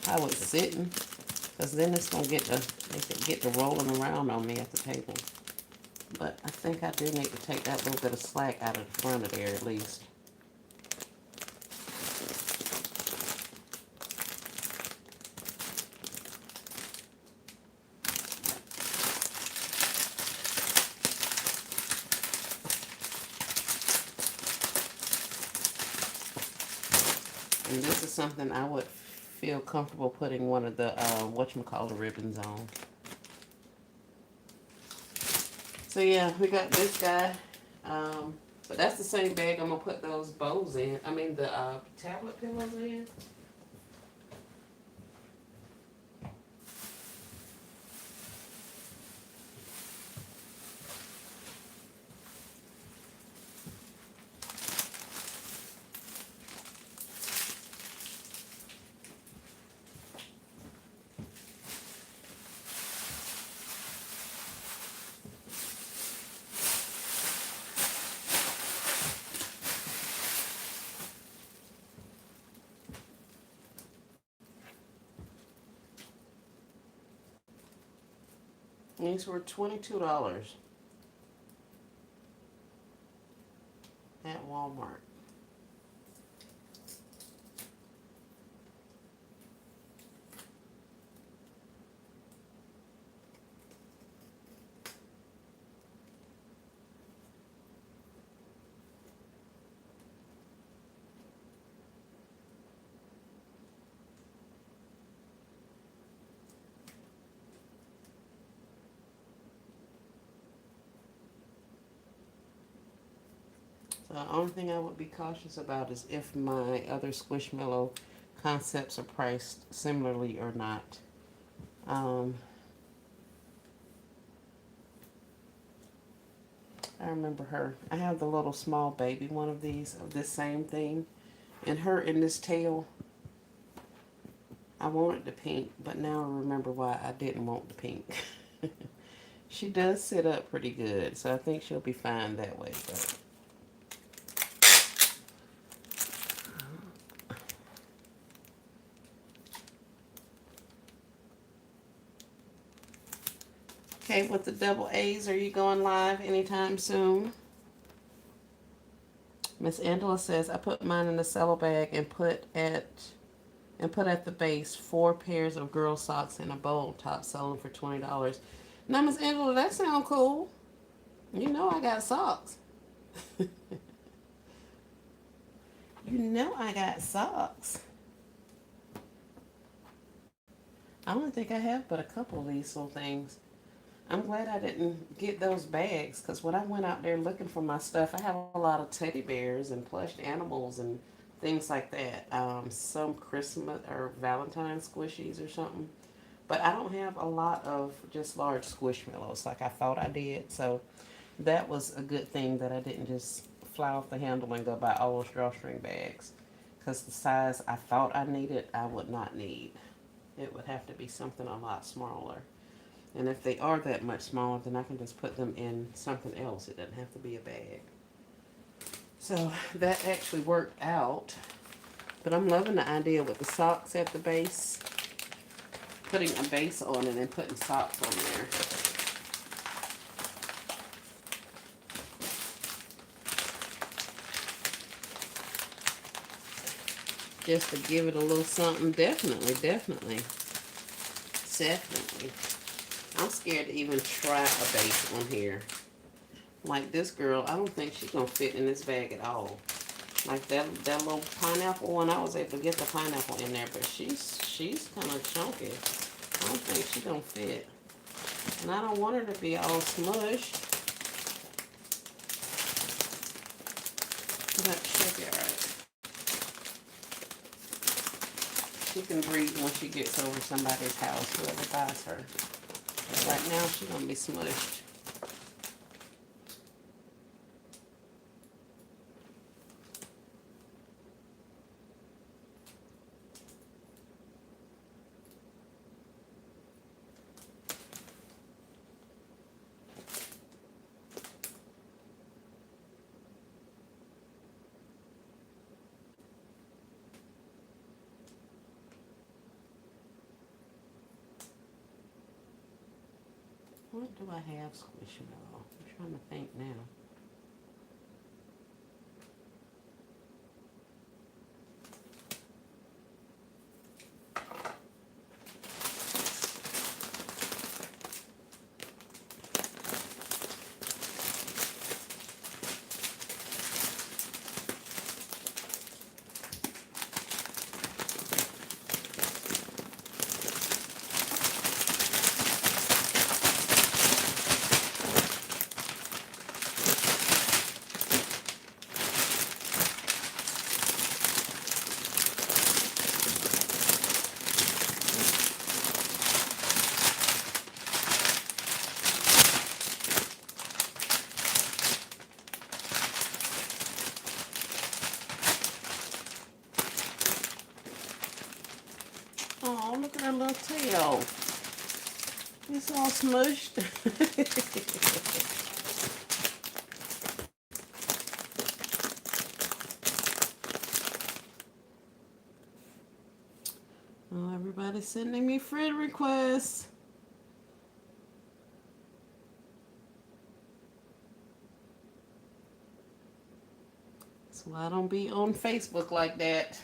how it's sitting, because then it's gonna get to rolling around on me at the table. But I think I do need to take that little bit of slack out of the front of there at least. And this is something I would feel comfortable putting one of the whatchamacallit ribbons on. So yeah, we got this guy. But that's the same bag I'm gonna put those bows in. I mean the tablet pillows in. These were $22 at Walmart. So the only thing I would be cautious about is if my other Squishmallow concepts are priced similarly or not. Um, I remember her. I have the little small baby one of these, of this same thing. And her in this tail, I wanted the pink, but now I remember why I didn't want the pink. She does sit up pretty good, so I think she'll be fine that way. But okay, with the double A's, are you going live anytime soon? Miss Angela says, I put mine in the cello bag and put at the base 4 pairs of girl socks and a bowl top selling for $20. Now, Miss Angela, that sounds cool. You know I got socks. You know I got socks. I don't think I have but a couple of these little things. I'm glad I didn't get those bags, because when I went out there looking for my stuff, I have a lot of teddy bears and plush animals and things like that. Some Christmas or Valentine squishies or something. But I don't have a lot of just large squishmallows like I thought I did. So that was a good thing that I didn't just fly off the handle and go buy all those drawstring bags. Because the size I thought I needed, I would not need. It would have to be something a lot smaller. And if they are that much smaller, then I can just put them in something else. It doesn't have to be a bag. So that actually worked out. But I'm loving the idea with the socks at the base. Putting a base on it and putting socks on there. Just to give it a little something. Definitely, definitely. Definitely. I'm scared to even try a base on here. Like this girl, I don't think she's going to fit in this bag at all. Like that little pineapple one, I was able to get the pineapple in there, but she's kind of chunky. I don't think she gonna fit. And I don't want her to be all smushed. But she'll be alright. She can breathe when she gets over somebody's house, whoever buys her. But right now, she's gonna be smushed. What do I have Squishmallow? I'm trying to think now. Oh, look at her little tail. It's all smushed. Oh, everybody's sending me friend requests. That's why I don't be on Facebook like that.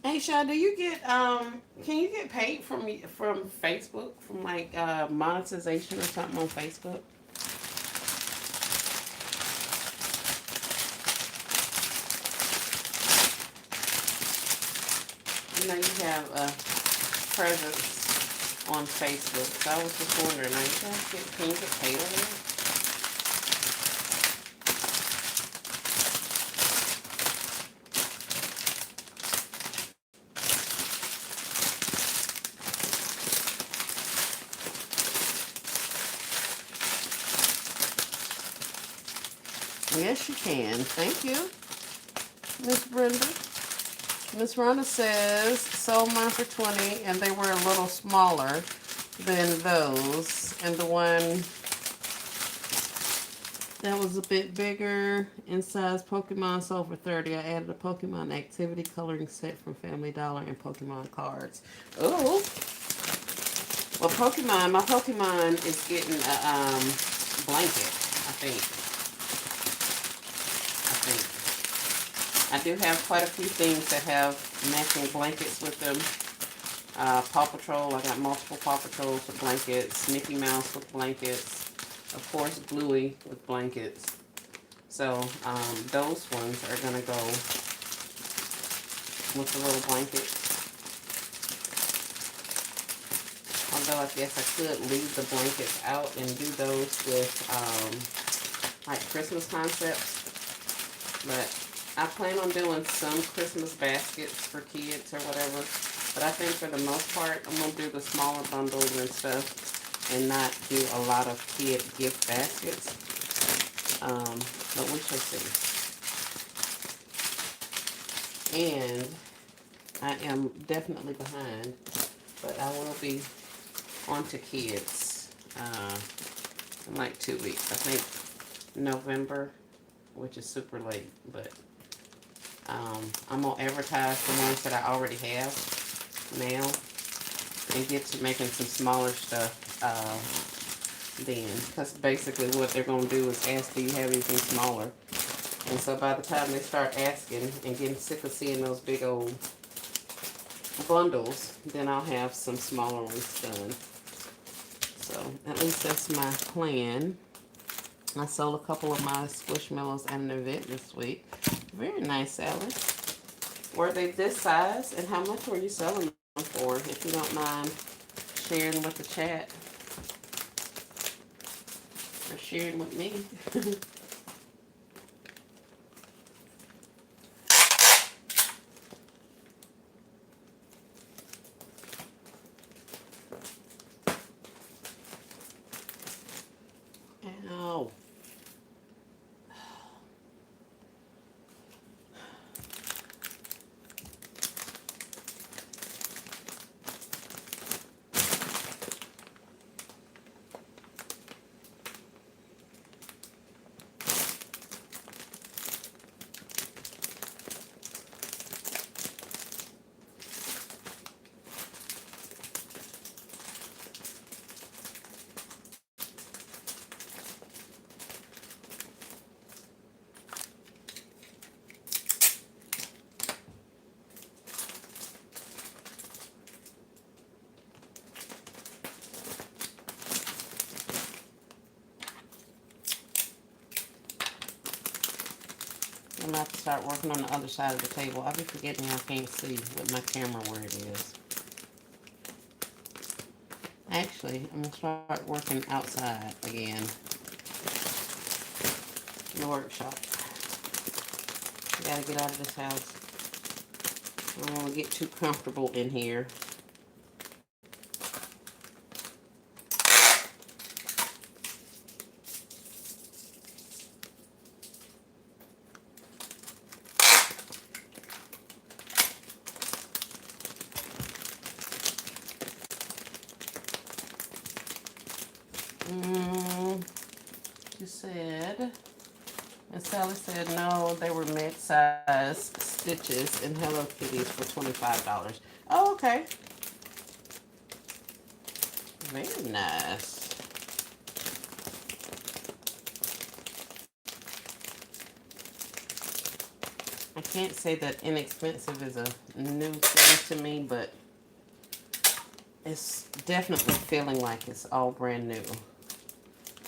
Hey, Shaw, do you get can you get paid from Facebook from like monetization or something on Facebook? I know you have a presence on Facebook, so I was just wondering, like, can you get paid on that? Yes, you can. Thank you, Miss Brenda. Miss Rhonda says, sold mine for 20 and they were a little smaller than those. And the one that was a bit bigger in size, Pokemon, sold for 30. I added a Pokemon activity coloring set from Family Dollar and Pokemon cards. Oh, well, my Pokemon is getting a blanket, I think. I do have quite a few things that have matching blankets with them. Paw Patrol, I got multiple Paw Patrols with blankets. Mickey Mouse with blankets. Of course, Bluey with blankets. So, those ones are going to go with the little blankets. Although I guess I could leave the blankets out and do those with, like Christmas concepts. But I plan on doing some Christmas baskets for kids or whatever. But I think for the most part, I'm going to do the smaller bundles and stuff and not do a lot of kid gift baskets. But we shall see. And I am definitely behind, but I will be on to kids in like 2 weeks. I think November, which is super late, but I'm going to advertise the ones that I already have now and get to making some smaller stuff then. Because basically what they're going to do is ask, do you have anything smaller? And so by the time they start asking and getting sick of seeing those big old bundles, then I'll have some smaller ones done. So at least that's my plan. I sold a couple of my Squishmallows at an event this week. Very nice, Sally. Were they this size? And how much were you selling them for? If you don't mind sharing with the chat or sharing with me. Ow. I'm going to have to start working on the other side of the table. I'll be forgetting I can't see with my camera where it is. Actually, I'm going to start working outside again in the workshop. I got to get out of this house. I don't want to get too comfortable in here. She said, and Sally said, no, they were mid-size stitches and Hello Kitties for $25. Oh, okay. Very nice. I can't say that inexpensive is a new thing to me, but it's definitely feeling like it's all brand new,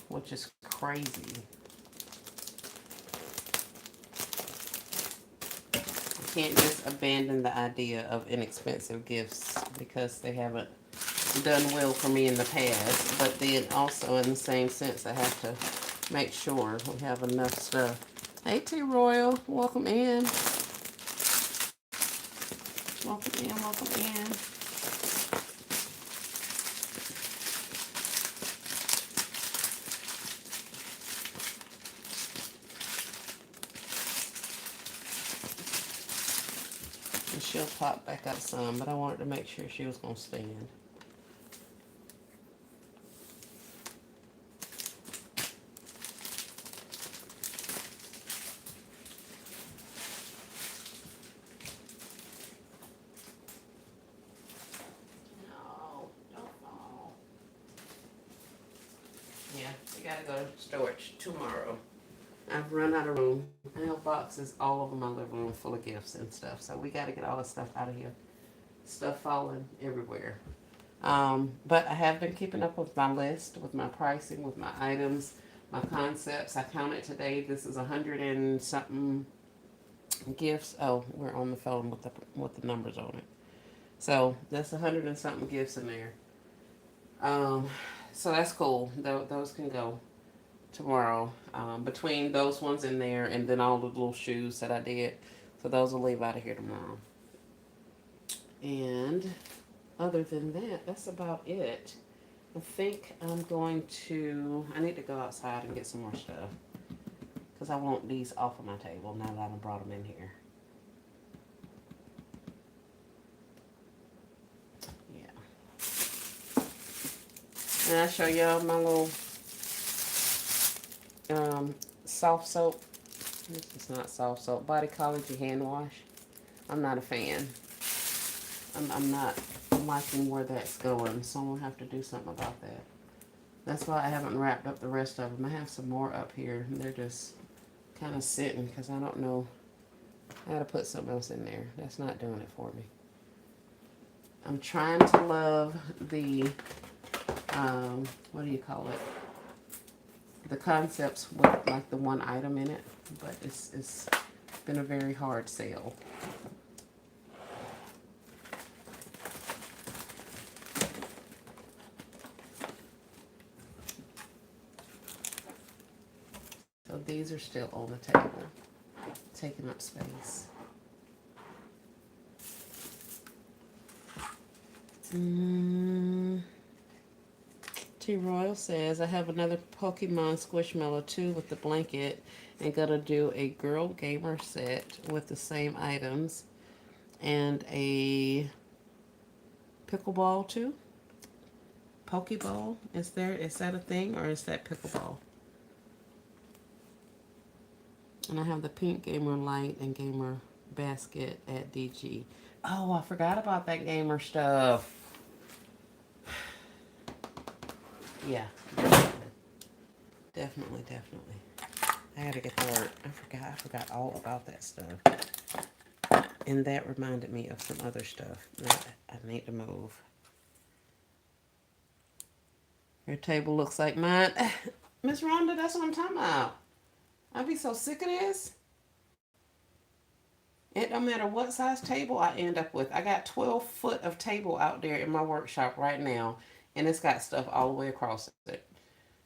which is crazy. You can't just abandon the idea of inexpensive gifts because they haven't done well for me in the past, but then also in the same sense I have to make sure we have enough stuff. Hey T Royal, welcome in. Welcome in, welcome in. And she'll pop back up some, but I wanted to make sure she was going to stand. Gotta go to storage tomorrow. I've run out of room. I have boxes all over my living room full of gifts and stuff. So we gotta get all the stuff out of here. Stuff falling everywhere. But I have been keeping up with my list, with my pricing, with my items, my concepts. I counted today. This is 100 and something gifts. Oh, we're on the phone with the numbers on it. So that's 100 and something gifts in there. So that's cool. Those can go tomorrow. Between those ones in there and then all the little shoes that I did. So those will leave out of here tomorrow. And other than that, that's about it. I think I'm going to, I need to go outside and get some more stuff. Because I want these off of my table now that I've brought them in here. And I'll show y'all my little soft soap. This is not soft soap. Bodycology hand wash. I'm not a fan. I'm not liking where that's going, so I'm going to have to do something about that. That's why I haven't wrapped up the rest of them. I have some more up here. They're just kind of sitting because I don't know how to put something else in there. That's not doing it for me. I'm trying to love the what do you call it? The concepts with like the one item in it, but it's been a very hard sale. So these are still on the table, taking up space. T Royal says, I have another Pokemon Squishmallow 2 with the blanket and gonna do a girl gamer set with the same items and a pickleball too. Pokeball, is that a thing, or is that pickleball? And I have the pink gamer light and gamer basket at DG. Oh, I forgot about that gamer stuff. Yeah, definitely. I gotta get to work. I forgot all about that stuff. And that reminded me of some other stuff that I need to move. Your table looks like mine. Miss Rhonda, that's what I'm talking about. I'd be so sick of this. It don't matter what size table I end up with. I got 12 foot of table out there in my workshop right now, and it's got stuff all the way across it.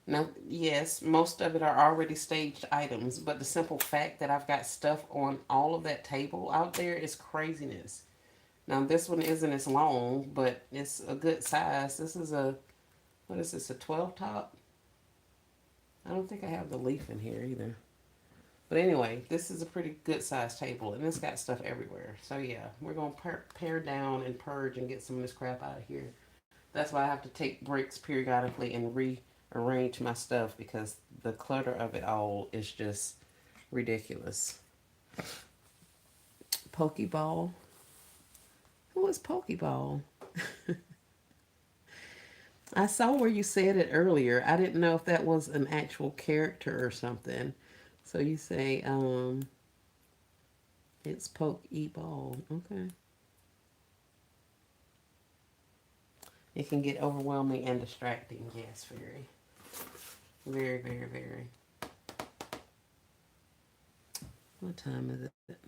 Now, yes, most of it are already staged items, but the simple fact that I've got stuff on all of that table out there is craziness. Now, this one isn't as long, but it's a good size. This is what is this, a 12 top? I don't think I have the leaf in here either. But anyway, this is a pretty good sized table, and it's got stuff everywhere. So yeah, we're going to pare down and purge and get some of this crap out of here. That's why I have to take breaks periodically and rearrange my stuff, because the clutter of it all is just ridiculous. Pokeball. Who is Pokeball? I saw where you said it earlier. I didn't know if that was an actual character or something. So you say, it's Pokeball. Okay. It can get overwhelming and distracting. Yes, very. Very. What time is it?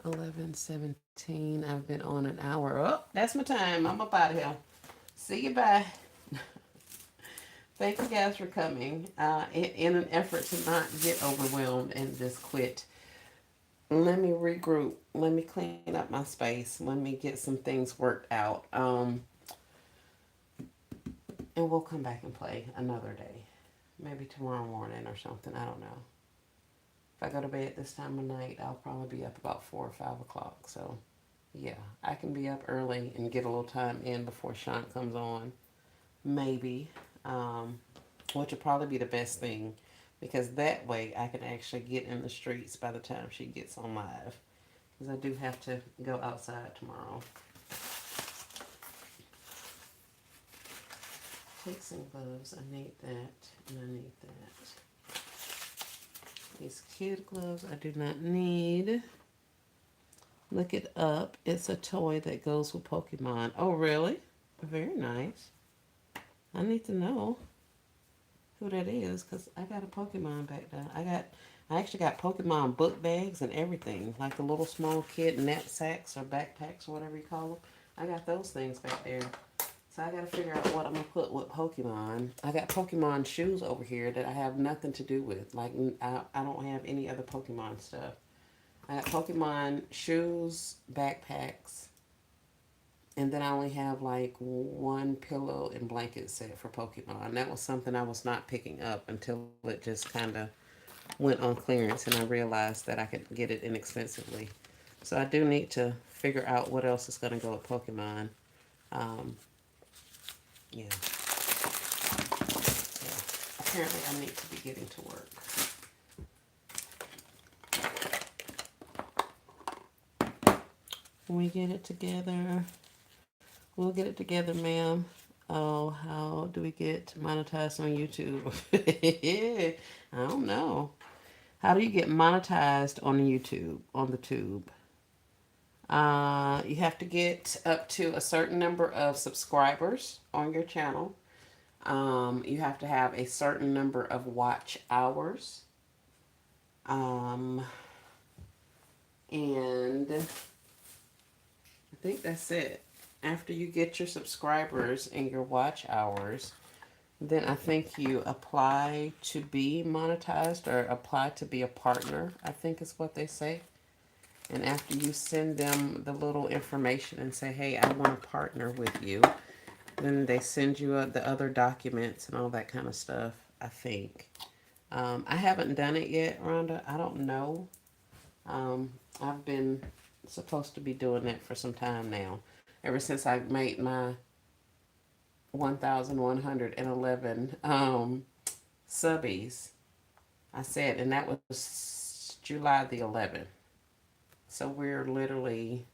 11:17. I've been on an hour. Oh, that's my time. I'm up out of here. See you, bye. Thank you guys for coming. In an effort to not get overwhelmed and just quit, let me regroup. Let me clean up my space. Let me get some things worked out. And we'll come back and play another day. Maybe tomorrow morning or something. I don't know. If I go to bed this time of night, I'll probably be up about 4 or 5 o'clock. So, yeah, I can be up early and get a little time in before Sean comes on. Maybe. Which would probably be the best thing, because that way I can actually get in the streets by the time she gets on live. Because I do have to go outside tomorrow. Take some gloves. I need that, and I need that. These kid gloves I do not need. Look it up. It's a toy that goes with Pokemon. Oh, really? Very nice. I need to know who that is, because I got a Pokemon back there. I actually got Pokemon book bags and everything, like the little small kid knapsacks or backpacks or whatever you call them. I got those things back there. So I got to figure out what I'm going to put with Pokemon. I got Pokemon shoes over here that I have nothing to do with. Like, I don't have any other Pokemon stuff. I got Pokemon shoes, backpacks, and then I only have like one pillow and blanket set for Pokemon. That was something I was not picking up until it just kind of went on clearance, and I realized that I could get it inexpensively. So I do need to figure out what else is going to go with Pokemon. Yeah. Apparently I need to be getting to work. When we get it together, we'll get it together, ma'am. Oh, how do we get monetized on YouTube? I don't know. How do you get monetized on YouTube, on the tube? You have to get up to a certain number of subscribers on your channel. You have to have a certain number of watch hours. Um, and I think that's it. After you get your subscribers and your watch hours, then I think you apply to be monetized or apply to be a partner, I think is what they say. And after you send them the little information and say, hey, I want to partner with you, then they send you the other documents and all that kind of stuff, I think. I haven't done it yet, Rhonda. I don't know. I've been supposed to be doing that for some time now. Ever since I made my 1,111 subbies, I said, and that was July the 11th. So we're literally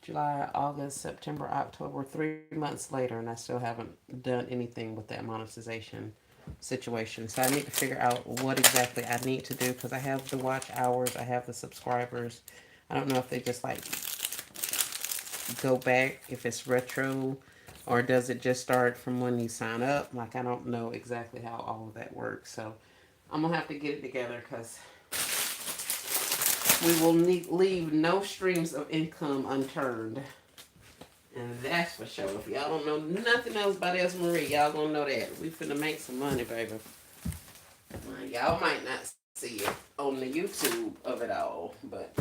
July, August, September, October, 3 months later, and I still haven't done anything with that monetization situation. So I need to figure out what exactly I need to do because I have the watch hours, I have the subscribers. I don't know if they just like go back, if it's retro, or does it just start from when you sign up? Like, I don't know exactly how all of that works. So I'm going to have to get it together because we will leave no streams of income unturned. And that's for sure. If y'all don't know nothing else about Esmarie, y'all gonna know that. We finna make some money, baby. Y'all might not see it on the YouTube of it all, but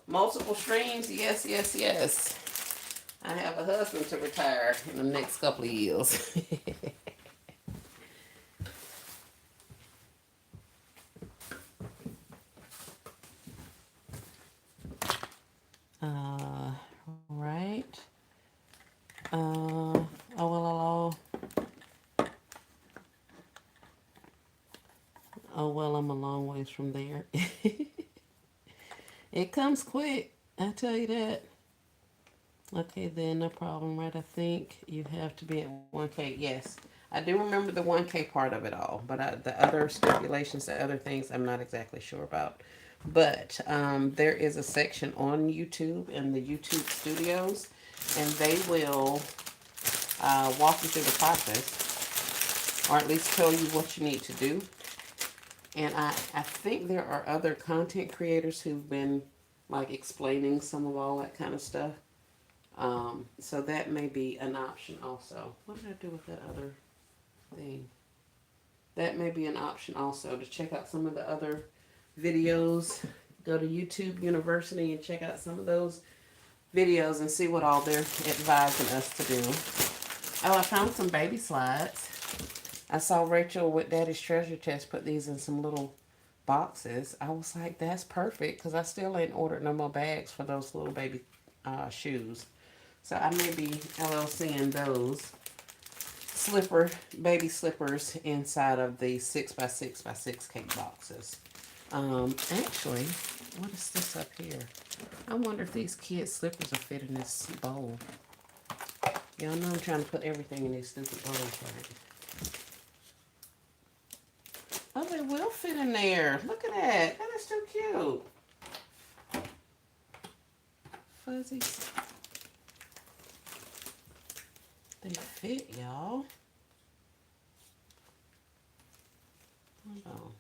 multiple streams, yes, yes, yes. I have a husband to retire in the next couple of years. uh, right. Oh, well, oh, well, I'm a long ways from there. It comes quick, I tell you that. Okay, then no problem, right? I think you have to be at 1K. Yes, I do remember the 1K part of it all, but the other stipulations, the other things, I'm not exactly sure about. But there is a section on YouTube in the YouTube studios, and they will walk you through the process, or at least tell you what you need to do. And I think there are other content creators who've been like explaining some of all that kind of stuff. So that may be an option also. What did I do with that other thing? That may be an option also to check out some of the other videos. Go to YouTube University and check out some of those videos and see what all they're advising us to do. Oh, I found some baby slides. I saw Rachel with Daddy's Treasure Chest put these in some little boxes. I was like, that's perfect because I still ain't ordered no more bags for those little baby shoes. So I may be LLCing those baby slippers inside of the 6x6x6 cake boxes. Actually, what is this up here? I wonder if these kids' slippers will fit in this bowl. Y'all know I'm trying to put everything in these stupid bowls, right? Oh, they will fit in there. Look at that. That is too cute. Fuzzies. They fit, y'all. Hold on.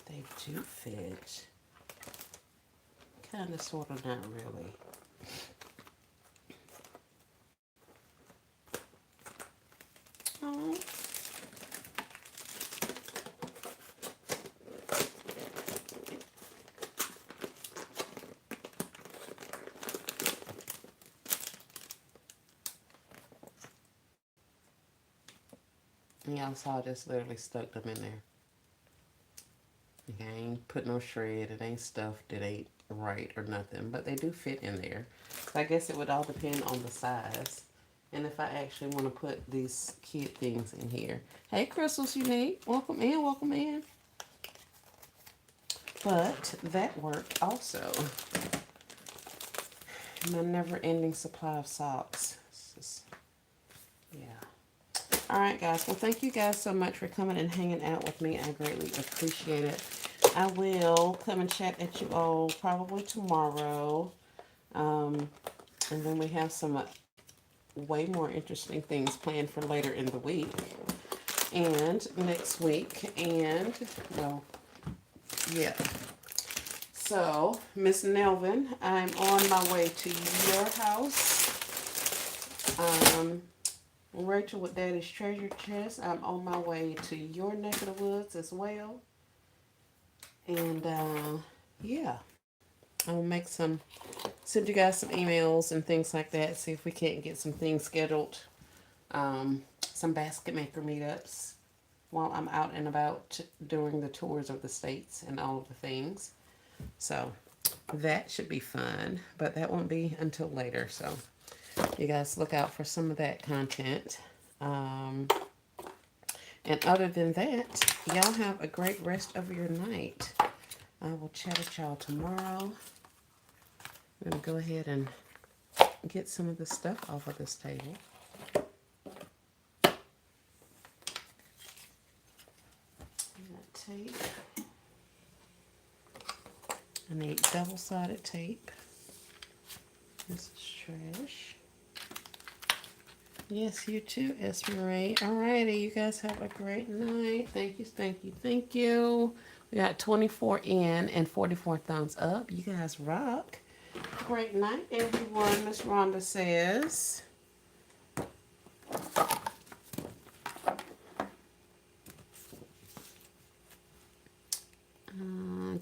They do fit. Kind of, sort of, not really. Oh. Y'all saw I just literally stuck them in there. Okay, I ain't put no shred. It ain't stuffed. It ain't right or nothing. But they do fit in there. So I guess it would all depend on the size. And if I actually want to put these kid things in here. Hey, Crystal's Unique. Welcome in. Welcome in. But that worked also. My never-ending supply of socks. Yeah. All right, guys. Well, thank you guys so much for coming and hanging out with me. I greatly appreciate it. I will come and chat at you all probably tomorrow. And then we have some way more interesting things planned for later in the week and next week. And, well, yeah. So, Miss Nelvin, I'm on my way to your house. Rachel with Daddy's Treasure Chest, I'm on my way to your neck of the woods as well. And, yeah. I'll send you guys some emails and things like that. See if we can't get some things scheduled. Some basket maker meetups while I'm out and about doing the tours of the states and all of the things. So that should be fun, but that won't be until later. So you guys look out for some of that content. And other than that, y'all have a great rest of your night. I will chat with y'all tomorrow. I'm going to go ahead and get some of the stuff off of this table. Tape. I need double-sided tape. This is trash. Yes, you too, Esmeralda. Alrighty, you guys have a great night. Thank you, thank you, thank you. We got 24 in and 44 thumbs up. You guys rock. Great night, everyone. Miss Rhonda says.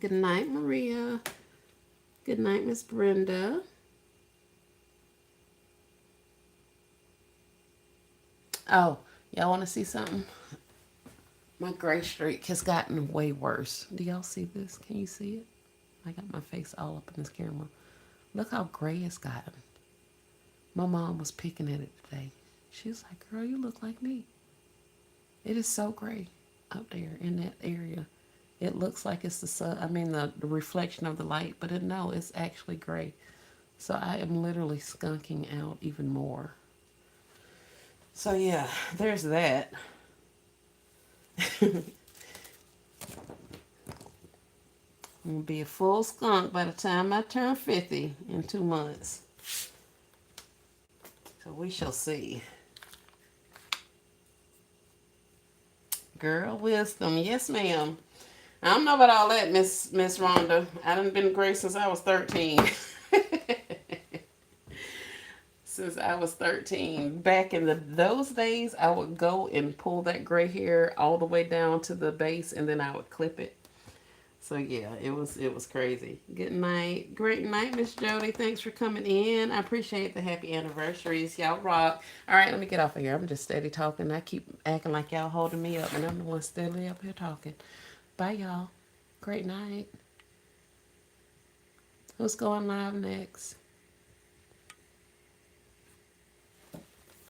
Good night, Maria. Good night, Miss Brenda. Oh, y'all want to see something? My gray streak has gotten way worse. Do y'all see this? Can you see it? I got my face all up in this camera. Look how gray it's gotten. My mom was picking at it today. She was like, girl, you look like me. It is so gray up there in that area. It looks like it's the sun, the reflection of the light, but no, it's actually gray. So I am literally skunking out even more. So yeah, there's that. I'm going to be a full skunk by the time I turn 50 in 2 months. So we shall see. Girl wisdom. Yes, ma'am. I don't know about all that, Miss Rhonda. I done been gray since I was 13. Since I was 13. Back in those days, I would go and pull that gray hair all the way down to the base, and then I would clip it. So yeah, it was crazy. Good night. Great night, Miss Jody. Thanks for coming in. I appreciate the happy anniversaries. Y'all rock. All right, let me get off of here. I'm just steady talking. I keep acting like y'all holding me up, and I'm the one steadily up here talking. Bye, y'all. Great night. Who's going live next?